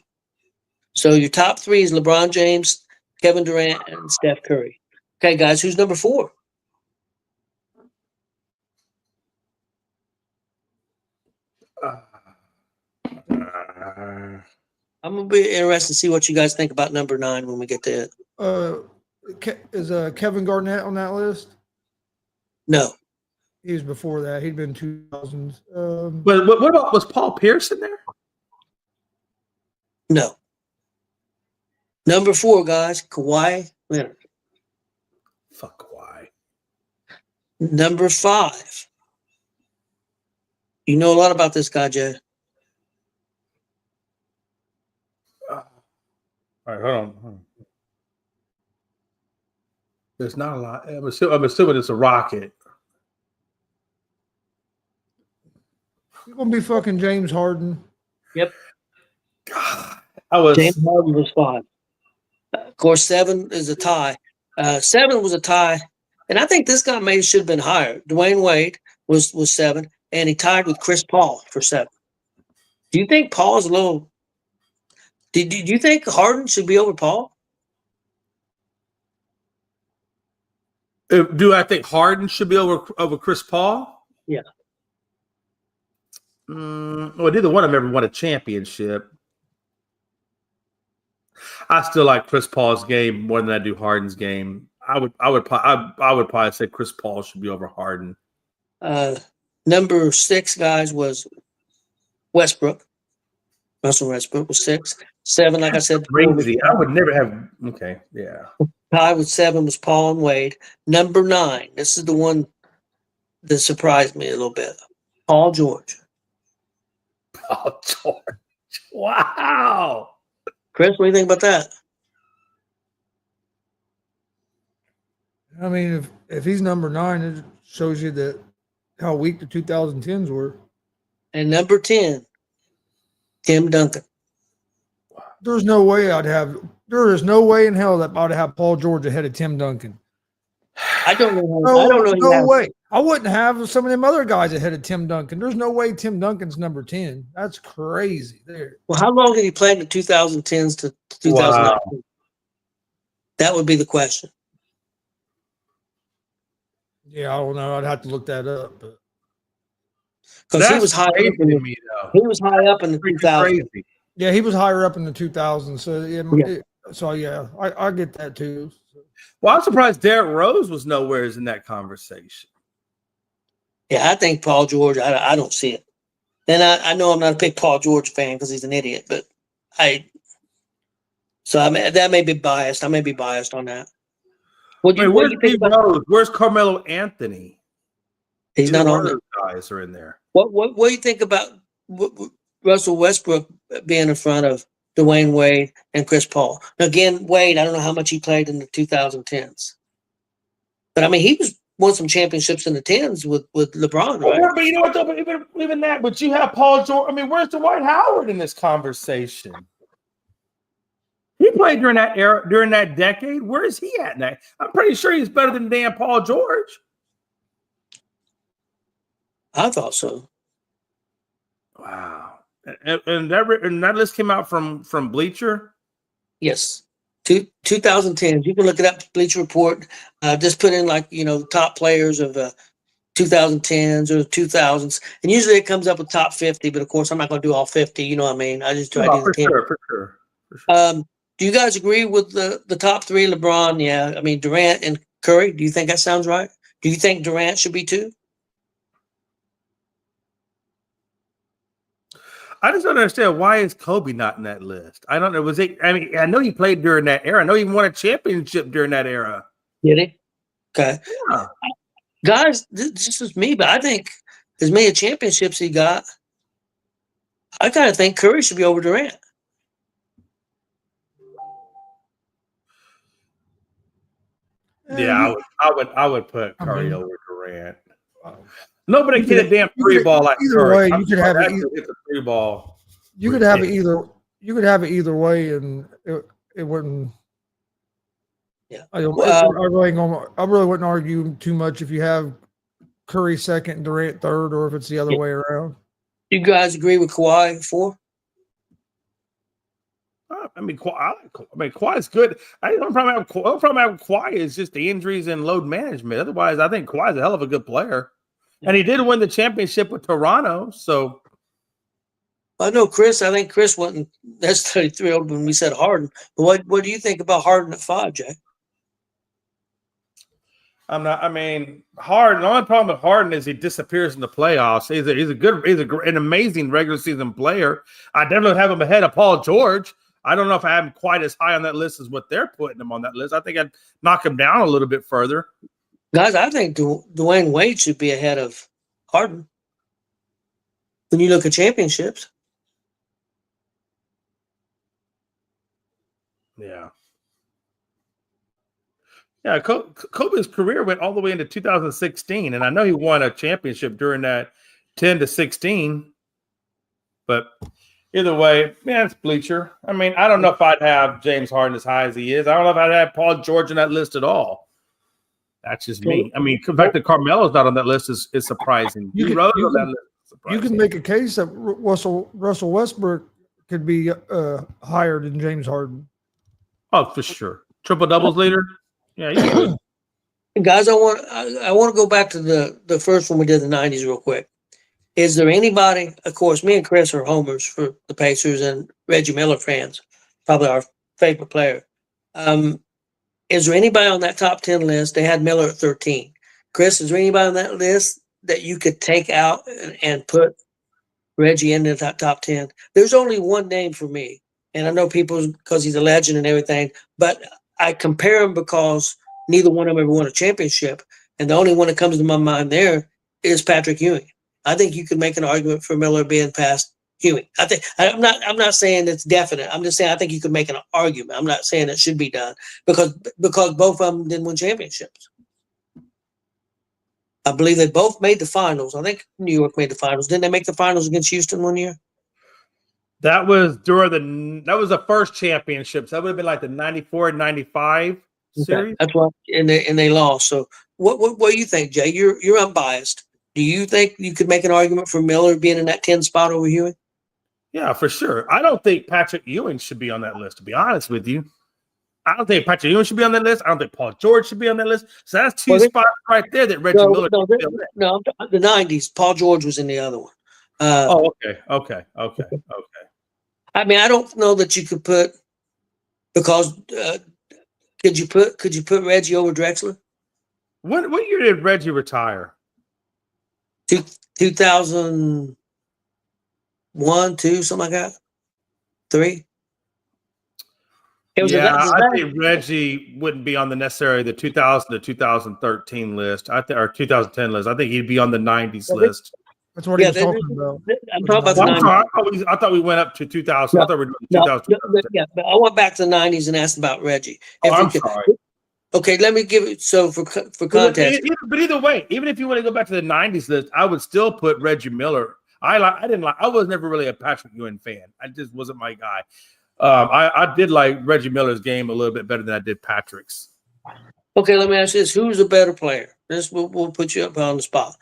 So your top 3 is LeBron James, Kevin Durant, and Steph Curry. Okay, guys, who's number 4? I'm going to be interested to see what you guys think about number 9 when we get to it. Is Kevin Garnett on that list? No. He was before that. He'd been 2000s. But what about, was Paul Pierce in there? No. Number 4, guys, Kawhi Leonard. Fuck Kawhi. Number 5. You know a lot about this guy, Jay. All right, hold on. There's not a lot. I'm assuming it's a Rocket. It's going to be fucking James Harden. Yep. God, James Harden was 5. Of course, 7 is a tie. 7 was a tie. And I think this guy should have been higher. Dwayne Wade was 7, and he tied with Chris Paul for 7. Do you think Paul's a little – do you think Harden should be over Paul? Do I think Harden should be over Chris Paul? Yeah. Well, neither one of them ever won a championship. I still like Chris Paul's game more than I do Harden's game. I would probably say Chris Paul should be over Harden. Number 6, guys, was Westbrook. Russell Westbrook was 6. 7, like I said. Crazy. I would never have. Okay, yeah. Tied with 7 was Paul and Wade. Number 9. This is the one that surprised me a little bit. Paul George. Paul George. Wow. Chris, what do you think about that? I mean, if he's number 9, it shows you that how weak the 2010s were. And number 10, Tim Duncan. There's no way there is no way in hell that I'd have Paul George ahead of Tim Duncan. I don't know. No, I don't know. no way. I wouldn't have some of them other guys ahead of Tim Duncan. There's no way Tim Duncan's number 10. That's crazy. There. Well, how long did he play in the 2010s to 2019? That would be the question. Yeah, I don't know. I'd have to look that up. But Because he was high up crazy in to the, me, though. he was high up in the Freaking 2000s. crazy. yeah, he was higher up in the 2000s. So Yeah. I get that too. Well, I'm surprised Derrick Rose was nowhere in that conversation. Yeah, I think Paul George. I don't see it, and I know I'm not a big Paul George fan because he's an idiot, but that may be biased. I may be biased on that. What do Where's you think Steve about? Rose? Where's Carmelo Anthony? He's not on it. Guys are in there. What do you think about Russell Westbrook being in front of Dwayne Wade and Chris Paul? Now, again, Wade, I don't know how much he played in the 2010s, but I mean he won some championships in the 10s with LeBron, right? But you know what? Though, even that. But you have Paul George. I mean, where's Dwight Howard in this conversation? He played during that era, during that decade. Where is he at now? I'm pretty sure he's better than damn Paul George. I thought so. Wow. And that list came out from Bleacher. Yes. 2010s. You can look it up, Bleacher Report. Just put in top players of 2010s or 2000s. And usually it comes up with top 50, but of course I'm not going to do all 50. You know what I mean? I just try to do the 10. For sure. Do you guys agree with the top three? LeBron, yeah. I mean, Durant and Curry. Do you think that sounds right? Do you think Durant should be 2? I just don't understand, why is Kobe not in that list? I don't know. Was it? I mean, I know he played during that era. I know he won a championship during that era. Did he? Okay. Yeah. Guys, this is me, but I think as many championships he got, I kind of think Curry should be over Durant. Yeah, I would put Curry over Durant. Nobody You can hit a damn free ball like either Curry. way, you could have it. It's a free ball. You could have it either. You could have it either way, and it wouldn't. Yeah. I really wouldn't argue too much if you have Curry second and Durant third, or if it's the other way around. You guys agree with Kawhi 4? I mean, Kawhi is good. The only problem I have with Kawhi is just the injuries and load management. Otherwise, I think Kawhi is a hell of a good player. And he did win the championship with Toronto. So I know Chris. I think Chris wasn't necessarily thrilled when we said Harden. But what do you think about Harden at 5, Jay? I'm not. I mean, Harden. The only problem with Harden is he disappears in the playoffs. He's an amazing regular season player. I definitely have him ahead of Paul George. I don't know if I have him quite as high on that list as what they're putting him on that list. I think I'd knock him down a little bit further. Guys, I think Dwayne Wade should be ahead of Harden when you look at championships. Yeah. Yeah, Kobe's career went all the way into 2016, and I know he won a championship during that 10 to 16. But either way, man, it's Bleacher. I mean, I don't know if I'd have James Harden as high as he is. I don't know if I'd have Paul George on that list at all. That's just me. I mean, the fact that Carmelo's not on that list is surprising. You can make a case that Russell Westbrook could be higher than James Harden. Oh, for sure. Triple doubles leader. Yeah. Guys, I want to go back to the first one we did in the 90s real quick. Is there anybody? Of course, me and Chris are homers for the Pacers and Reggie Miller fans. Probably our favorite player. Is there anybody on that top 10 list? They had Miller at 13. Chris, is there anybody on that list that you could take out and put Reggie into the top 10? There's only one name for me. And I know people because he's a legend and everything, but I compare him because neither one of them ever won a championship. And the only one that comes to my mind there is Patrick Ewing. I think you could make an argument for Miller being past Ewing. I'm not saying it's definite. I'm just saying I think you could make an argument. I'm not saying it should be done because both of them didn't win championships. I believe they both made the finals. I think New York made the finals. Didn't they make the finals against Houston one year? That was the first championships. That would have been like the 94 and 95 series. That's why, and they lost. So what do you think, Jay? You're unbiased. Do you think you could make an argument for Miller being in that 10 spot over Ewing? Yeah, for sure. I don't think Patrick Ewing should be on that list, to be honest with you. I don't think Patrick Ewing should be on that list. I don't think Paul George should be on that list. So that's two spots right there that Reggie Miller No, should be on that. no, the 90s. Paul George was in the other one. Okay. I mean, I don't know that you could put because could you put Reggie over Drexler? What year did Reggie retire? 2001, 2, something like that. 3. I think Reggie wouldn't be on the 2000 to 2013 list. Or 2010 list. I think he'd be on the 90s list. That's what he was talking about. I'm talking about the 90s. I thought we went up to 2000. I thought we were doing 2000. Yeah, but I went back to the 90s and asked about Reggie. I'm sorry. Okay, let me give it for context. But either way, even if you want to go back to the 90s list, I would still put Reggie Miller. I was never really a Patrick Ewing fan. I just wasn't my guy. I did like Reggie Miller's game a little bit better than I did Patrick's. Okay, let me ask you this: who's a better player? We'll put you up on the spot.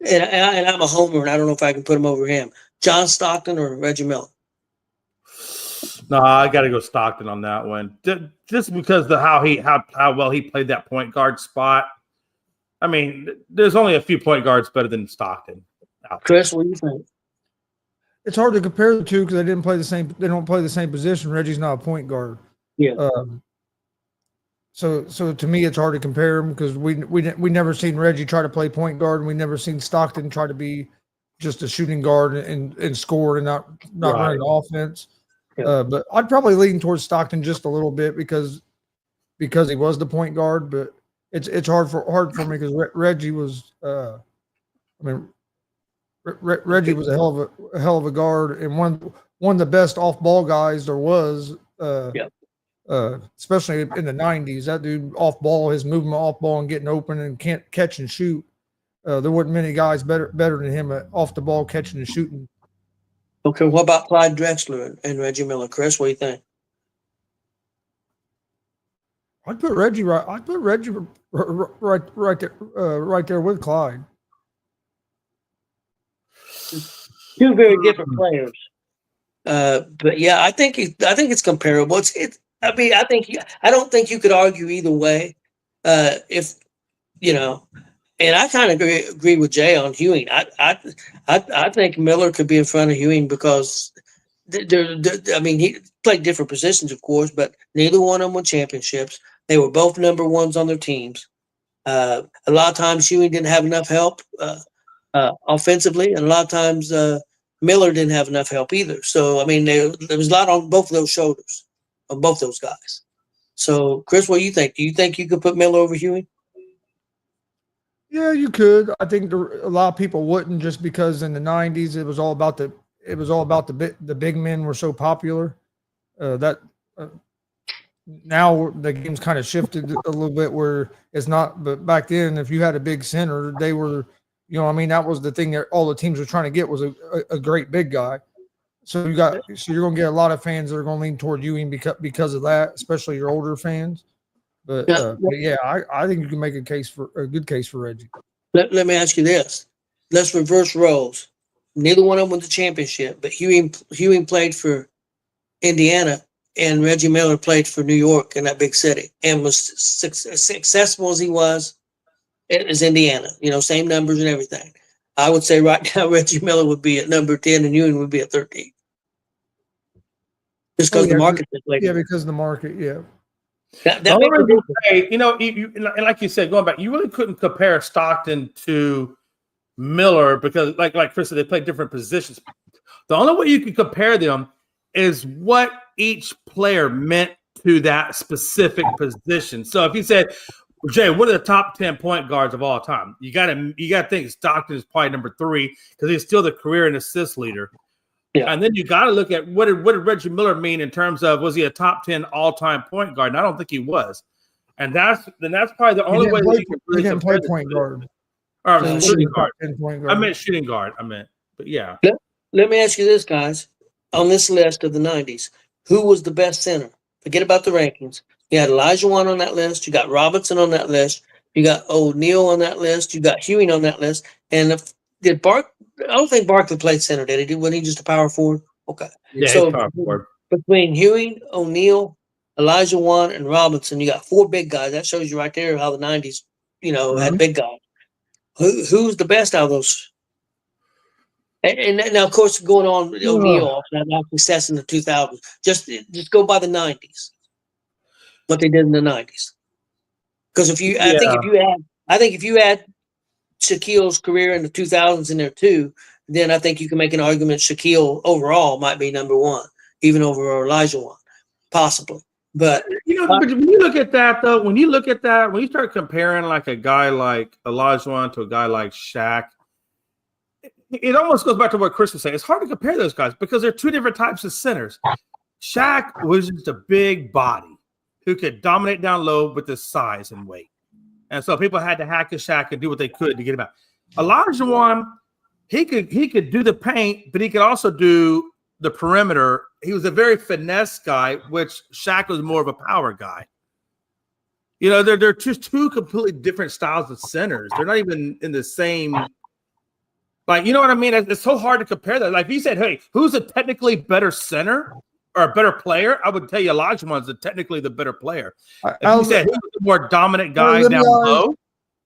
And I'm a homer, and I don't know if I can put him over him. John Stockton or Reggie Miller? No, I got to go Stockton on that one, just because of how well he played that point guard spot. I mean, there's only a few point guards better than Stockton. Chris, what do you think? It's hard to compare the two because they don't play the same position. Reggie's not a point guard. Yeah. So to me, it's hard to compare them because we never seen Reggie try to play point guard, and we never seen Stockton try to be just a shooting guard and score and not running offense. Yeah. But I'd probably lean towards Stockton just a little bit because he was the point guard. But it's hard for me because Reggie was Reggie was a hell of a guard and one of the best off ball guys there was. Especially in the 90s, that dude off ball, his movement off ball and getting open and can't catch and shoot. There wasn't many guys better than him at off the ball catching and shooting. Okay, what about Clyde Drexler and Reggie Miller? Chris, what do you think? I'd put Reggie right there with Clyde. Two very different players. But yeah, I think it's comparable. I don't think you could argue either way. If you know, and I kind of agree with Jay on Ewing. I think Miller could be in front of Ewing because he played different positions, of course, but neither one of them won championships. They were both number ones on their teams. A lot of times Ewing didn't have enough help offensively, and a lot of times Miller didn't have enough help either. So there was a lot on both of those shoulders of both those guys. So, Chris, what do you think? Do you think you could put Miller over Ewing? Yeah, you could. I think a lot of people wouldn't, just because in the 90s it was all about the big men were so popular. Now the game's kind of shifted a little bit where it's not. But back then, if you had a big center, they were, that was the thing that all the teams were trying to get was a great big guy. So you're going to get a lot of fans that are going to lean toward Ewing because of that, especially your older fans. But I think you can make a good case for Reggie. Let me ask you this: let's reverse roles. Neither one of them won the championship, but Ewing played for Indiana, and Reggie Miller played for New York in that big city, and was successful as he was. It was Indiana, same numbers and everything. I would say right now Reggie Miller would be at number 10 and Ewing would be at 13. Just because the market is like because of the market, yeah. And like you said, going back, you really couldn't compare Stockton to Miller because, like Chris said, they play different positions. The only way you can compare them is what each player meant to that specific position. So if you said, Jay, what are the top 10 point guards of all time? You got to think Stockton is probably number 3 because he's still the career and assist leader. Yeah. And then you got to look at what did Reggie Miller mean in terms of, was he a top 10 all-time point guard? And I don't think he was. And that's probably the only way that you can really play point guard. Or shooting guard. I meant shooting guard. But yeah. Let me ask you this, guys. On this list of the 90s, who was the best center? Forget about the rankings. You had Elijah Wan on that list. You got Robinson on that list. You got O'Neal on that list. You got Ewing on that list. And I don't think Barkley played center, did he? Wasn't he just a power forward? Okay. Yeah, So he's power forward. between Ewing, O'Neal, Elijah Wan, and Robinson, you got 4 big guys. That shows you right there how the 90s, had big guys. Who's the best out of those? And now, of course, going on with O'Neal, that success in the 2000s. Just go by the 90s. What they did in the 90s. Because I think if you add Shaquille's career in the 2000s in there too, then I think you can make an argument Shaquille overall might be number 1, even over Elijah Wan, possibly. But but when you look at that, though, when you start comparing like a guy like Olajuwon to a guy like Shaq, it almost goes back to what Chris was saying. It's hard to compare those guys because they're 2 different types of centers. Shaq was just a big body who could dominate down low with his size and weight. And so people had to hack a Shaq and do what they could to get him out. Olajuwon, he could do the paint, but he could also do the perimeter. He was a very finesse guy, which Shaq was more of a power guy. They're just 2 completely different styles of centers. They're not even in the same. Like, you know what I mean? It's so hard to compare that. Like, if you said, hey, who's a technically better center or a better player? I would tell you Olajuwon's technically the better player. If you said who's the more dominant guy down low,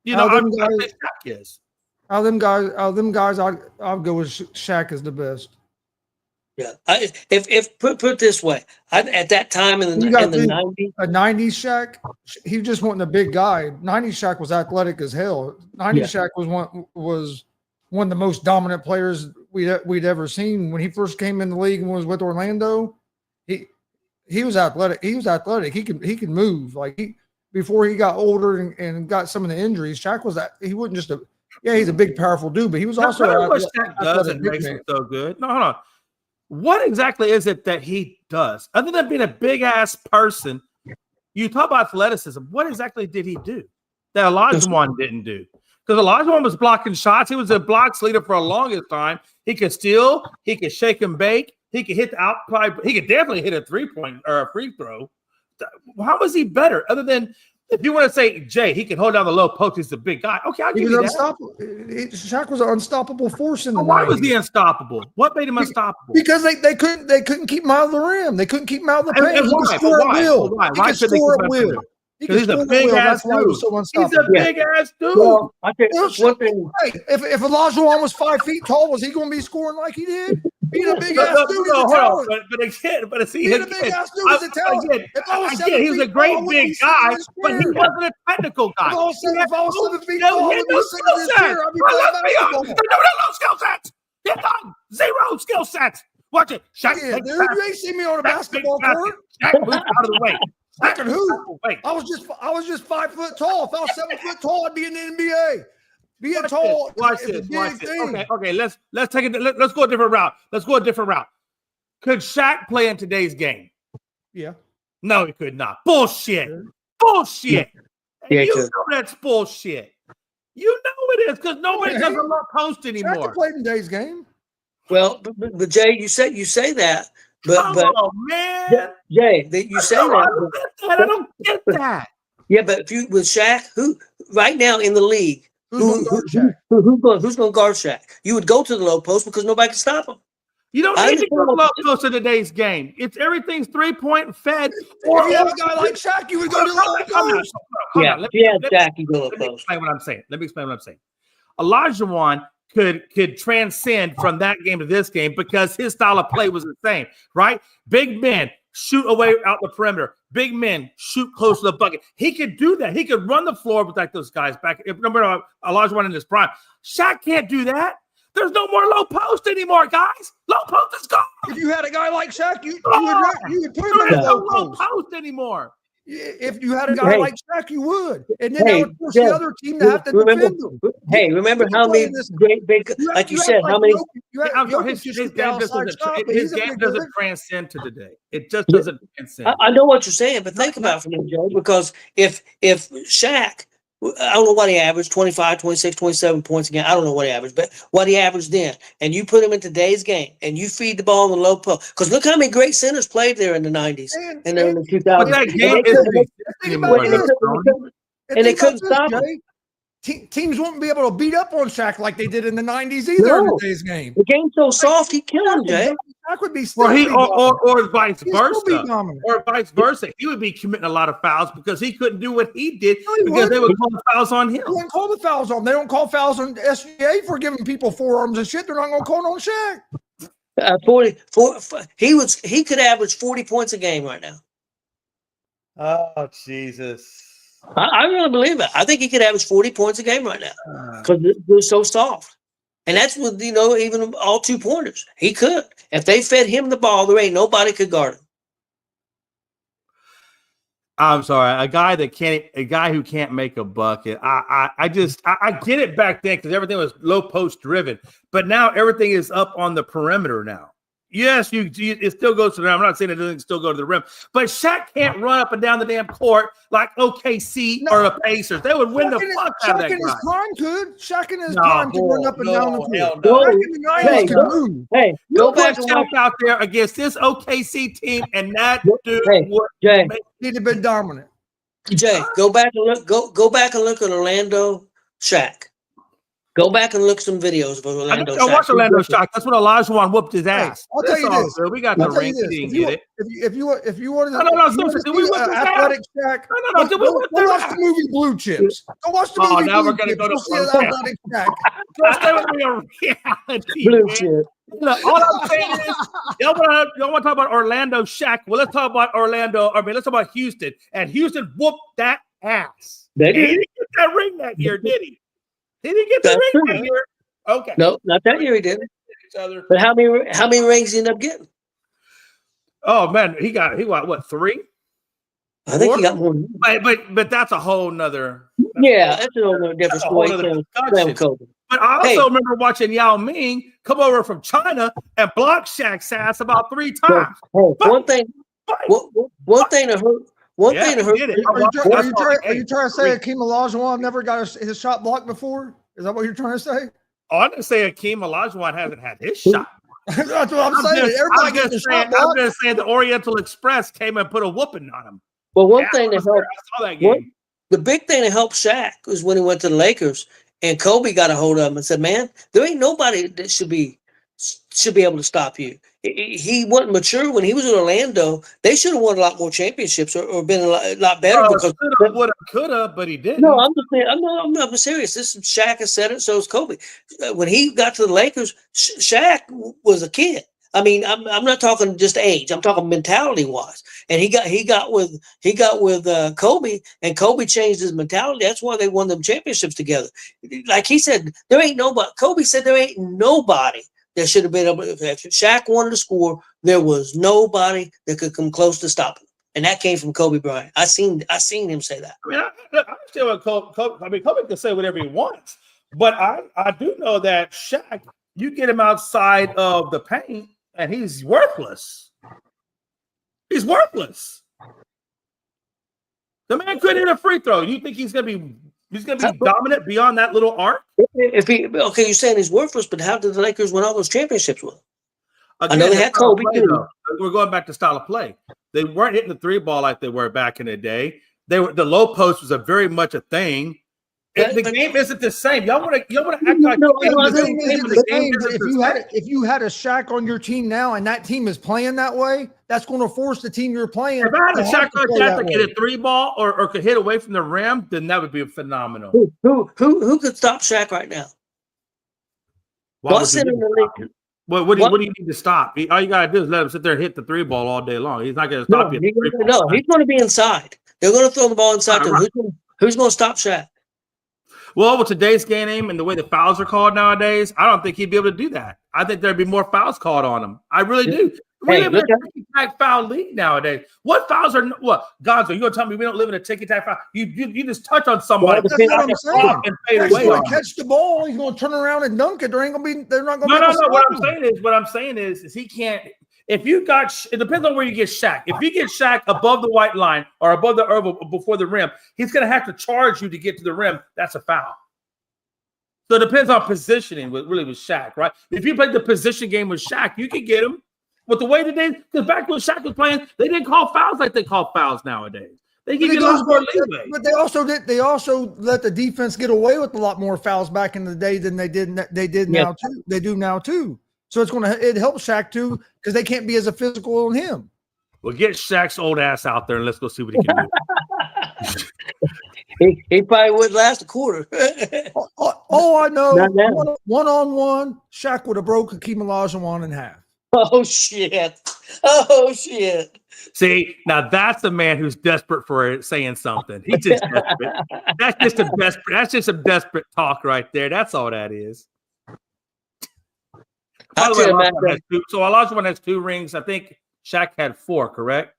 I think Shaq is. Out of them guys, I'll go with Shaq as the best. yeah, if put it this way, at that time in the 90s, a 90s Shaq, he just wasn't a big guy. 90s Shaq was athletic as hell. 90s Shaq was one of the most dominant players we'd ever seen. When he first came in the league and was with Orlando, he was athletic. He was athletic. He could move. Like before he got older and got some of the injuries, Shaq was that he wasn't just he's a big, powerful dude, but he was also what Shaq does that makes him so good. No, hold on. What exactly is it that he does? Other than being a big ass person, you talk about athleticism. What exactly did he do that Olajuwon didn't do? Because Olajuwon was blocking shots. He was a blocks leader for a longest time. He could steal. He could shake and bake. He could hit the outside. He could definitely hit a 3-point or a free throw. How was he better? Other than if you want to say Jay, he can hold down the low post. He's a big guy. Okay, I'll give you that. Unstoppable. Shaq was an unstoppable force in the. Why was he unstoppable? What made him unstoppable? Because they couldn't keep him out of the rim. They couldn't keep him out of the paint. He could score at will. He could score at will. He's a big ass dude. He's a big ass dude. Well, I think one thing. If Olajuwon was 5 feet tall, was he going to be scoring like he did? Being a big ass dude is a talent. But see, being a big ass dude is a talent. Again, he was a great big guy, but he wasn't a technical guy. If I was 7 feet tall, I'd be sitting in this chair. I'd be playing basketball. No skill sets. They're done. 0 skill sets. Watch it. Shaq, yeah, dude, you ain't seen me on a basketball court. Shaq moved out of the way. I can hoop. I was just 5 foot tall. If I was 7 foot tall, I'd be in the NBA. Being tall. Watch this. Okay. Let's take it. Let's go a different route. Could Shaq play in today's game? Yeah. No, he could not. Bullshit. Bullshit. Yeah, you know that's bullshit. You know it is because nobody does a low post anymore. Shaq played in today's game. Well, but Jay, you say that. Come on, man. Jay, you say that. I don't get that. Yeah, but if you with Shaq, who right now in the league, who's going to guard Shaq? You would go to the low post because nobody can stop him. You don't need to go to low post in today's game. Everything's 3-point fed. If you have a guy like Shaq, you would go to the low post. Yeah, Shaq, you go to the low post. Let me explain what I'm saying. Olajuwon could transcend from that game to this game because his style of play was the same, right? Big men shoot away out the perimeter. Big men shoot close to the bucket. He could do that. He could run the floor with like those guys back. Remember Olajuwon in his prime. Shaq can't do that. There's no more low post anymore, guys. Low post is gone. If you had a guy like Shaq, you would put him in the low post anymore. If you had a guy like Shaq, you would. And then that would force the other team to have to defend them. Hey, remember how many great big, like you said, how many? His game doesn't transcend to today. It just doesn't transcend. I know what you're saying, but think about it for me, Joe, because if Shaq, I don't know what he averaged, 25, 26, 27 points again. I don't know what he averaged, but what he averaged then. And you put him in today's game and you feed the ball in the low post. Because look how many great centers played there in the 90s and then in the 2000s. But that game isn't anymore. And they couldn't stop him. Teams wouldn't be able to beat up on Shaq like they did in the 90s either in today's game. The game's so soft, he killed him, Jay. Shaq would be or vice He'd versa. still be dominant. Or vice versa. He would be committing a lot of fouls because he couldn't do what he did No, he because they wouldn't. would call the fouls on him. They wouldn't call the fouls on. They don't call fouls on SGA for giving people forearms and shit. They're not going to call it on Shaq. He could average 40 points a game right now. Oh, Jesus. I really believe it. I think he could average 40 points a game right now because they're so soft. And that's with, even all 2-pointers. He could. If they fed him the ball, there ain't nobody could guard him. I'm sorry, a guy who can't make a bucket. I get it back then because everything was low post driven, but now everything is up on the perimeter now. Yes, it still goes to the rim. I'm not saying it doesn't still go to the rim, but Shaq can't run up and down the damn court like OKC or the Pacers. They would win the fuck out of that Shaq in his guy. prime could. Shaq in his prime could run up and down the court. No. Shaq in the 90s could move. Hey, You go put back and watch. Shaq out there against this OKC team, and that dude would Jay, He'd have been dominant. Jay, go back and look. Go back and look at Orlando Shaq. Go back and look at some videos of Orlando Shaq. I watched Orlando Shaq. That's when Olajuwon whooped his ass. I'll tell you this. We got the ring. He didn't get it. If you wanted to, Did we whip his ass? athletic Shaq, No. Did we go whip their watch ass? the movie Blue Chips. Go watch the Oh, movie now Blue we're gonna Chips. go to You'll see an athletic Shaq. First, that would be a reality. Blue man. chip. Look, all I'm saying is, y'all want to talk about Orlando Shaq? Well, let's talk about let's talk about Houston. And Houston whooped that ass. They And he did. didn't get that ring that year, did he? He didn't get the That's ring true. that year. Okay. No, not that year he didn't. Each other. But how many rings did he end up getting? Oh man, he got what 3? I think he Four? got more. Than that. But that's a whole nother. Yeah, that's a whole different That's a whole story. other Playing discussion. with Kobe. But I also remember watching Yao Ming come over from China and block Shaq's ass about 3 times. Hey, But- one thing to hurt. One thing to hurt. he did it. Are you trying to say Akeem Olajuwon never got his shot blocked before? Is that what you're trying to say? I didn't say Akeem Olajuwon hasn't had his shot. That's what I'm saying. Everybody gets a shot I'm blocked. just saying the Oriental Express came and put a whooping on him. But one Yeah, thing I that helped. saw that game. The big thing that helped Shaq was when he went to the Lakers and Kobe got a hold of him and said, "Man, there ain't nobody that should be able to stop you." He wasn't mature when he was in Orlando. They should have won a lot more championships or been a lot better because Woulda, coulda, but he didn't. no, I'm just saying, I'm not serious. This is Shaq has said it, so is Kobe. When he got to the Lakers, Shaq was a kid. I mean, I'm not talking just age. I'm talking mentality wise. And he got with Kobe, and Kobe changed his mentality. That's why they won them championships together. Like he said, there ain't nobody. Kobe said there ain't nobody that should have been able. If Shaq wanted to score, there was nobody that could come close to stopping him. And that came from Kobe Bryant. I seen him say that. I mean, I understand what Kobe. I mean, Kobe can say whatever he wants, but I do know that Shaq, you get him outside of the paint, and he's worthless. He's worthless. The man couldn't hit a free throw. You think he's gonna be dominant beyond that little arc? You're saying he's worthless, but how did the Lakers win all those championships with him? Again, I know they had style of Kobe play, too. though. We're going back to style of play. They weren't hitting the 3 ball like they were back in the day. The low post was very much a thing. The game isn't the same. Y'all want to act like The game, but if you had a Shaq on your team now and that team is playing that way, that's going to force the team you're playing. If I had a to have Shaq to like play that way. could hit a 3 ball or could hit away from the rim, then that would be phenomenal. Who could stop Shaq right now? Why would What's you in need the to stop league? him? What do you need to stop? All you gotta do is let him sit there and hit the 3 ball all day long. He's not gonna stop you. No, he's going to be inside. They're going to throw the ball inside. Right. Who's going to stop Shaq? Well, with today's game and the way the fouls are called nowadays, I don't think he'd be able to do that. I think there'd be more fouls called on him. I really do. We live in a ticky-tack foul league nowadays. What fouls are what? Gonzo, you gonna tell me we don't live in a ticky-tack foul? You just touch on somebody That's what I'm saying. and fade He's away. going to catch the ball. He's going to turn around and dunk it. They're not going to be able No. to What stop him. I'm saying is he can't. If you got, it depends on where you get Shaq. If you get Shaq above the white line or above the before the rim, he's gonna have to charge you to get to the rim. That's a foul. So it depends on positioning with Shaq, right? If you played the position game with Shaq, you could get him. But the way that because back when Shaq was playing, they didn't call fouls like they call fouls nowadays. They give you a lot more leeway. But they also did. They also let the defense get away with a lot more fouls back in the day than they did. They did now too. They do now too. So it helps Shaq too because they can't be as a physical on him. Well, get Shaq's old ass out there and let's go see what he can do. he probably would last a quarter. I know, Not now. one-on-one, Shaq would have broke Hakeem Olajuwon in half. Oh shit! Oh shit! See, now that's a man who's desperate for saying something. He's just desperate. That's just some desperate talk right there. That's all that is. By the way, Olajuwon has 2 rings. I think Shaq had 4, correct?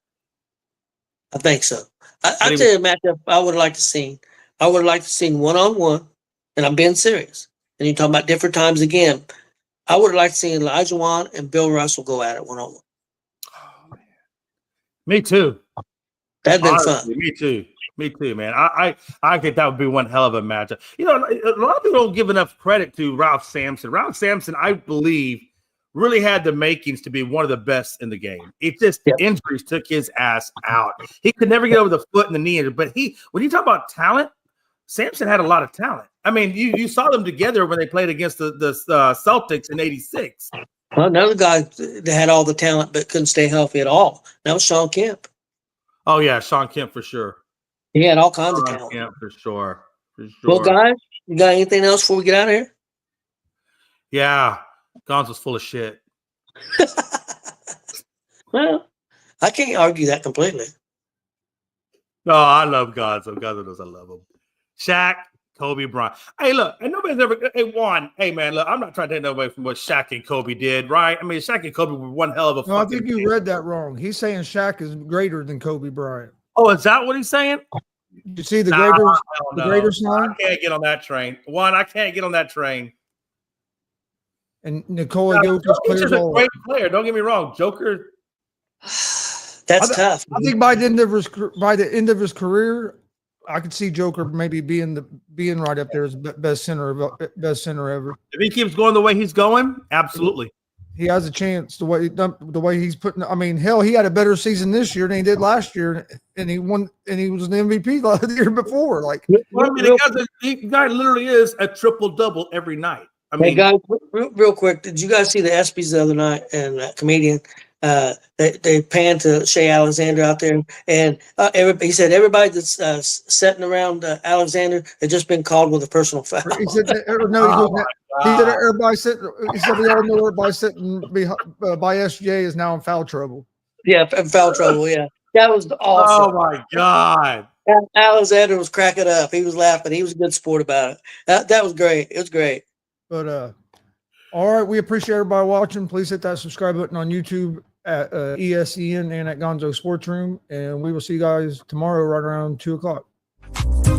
I think so. I tell you a matchup I would like to see. I would like to see one-on-one, and I'm being serious. And you're talking about different times again. I would like to see Olajuwon and Bill Russell go at it one-on-one. Oh, man. Me too. That'd been Honestly, fun. Me too, man. I think that would be one hell of a matchup. You know, a lot of people don't give enough credit to Ralph Sampson. Ralph Sampson, I believe, really had the makings to be one of the best in the game. It just injuries took his ass out. He could never get over the foot and the knee. But when you talk about talent, Sampson had a lot of talent. I mean, you saw them together when they played against the Celtics in '86. Well, another guy that had all the talent but couldn't stay healthy at all. That was Shawn Kemp. Oh yeah, Shawn Kemp for sure. He had all kinds of talent. Kemp for sure. Well, guys, you got anything else before we get out of here? Yeah, Gonzo's full of shit. Well, I can't argue that completely. No, I love Gonzo. Gonzo knows I love him. Shaq, Kobe Bryant. Hey, look, and nobody's ever. Hey, Juan. Hey, man, look, I'm not trying to take nobody from what Shaq and Kobe did, right? I mean, Shaq and Kobe were one hell of a. No, I think you read that wrong. He's saying Shaq is greater than Kobe Bryant. Oh, is that what he's saying? You see the No, greater sign? I can't get on that train. I can't get on that train. And Nikola Jokic Joker's clears a all. great player. Don't get me wrong. Joker. That's tough. I think by the end of his career, I could see Joker maybe being right up there as best center ever. If he keeps going the way he's going, absolutely. He has a chance the way he's putting. I mean, hell, he had a better season this year than he did last year, and he won, and he was an MVP the year before. Like, well, I mean, the guy literally is a triple-double every night. I mean, hey guys, real quick, did you guys see the ESPYs the other night? And that comedian, they panned to Shea Alexander out there, and he said everybody that's sitting around Alexander had just been called with a personal foul. he said, he said everybody sitting. He said we all know everybody sitting by SJ is now in foul trouble. Yeah, foul trouble. Yeah, that was awesome. Oh my God. Alexander was cracking up. He was laughing. He was a good sport about it. That was great. It was great. But all right, we appreciate everybody watching. Please hit that subscribe button on YouTube at ESEN and at Gonzo Sports Room, and we will see you guys tomorrow right around 2:00.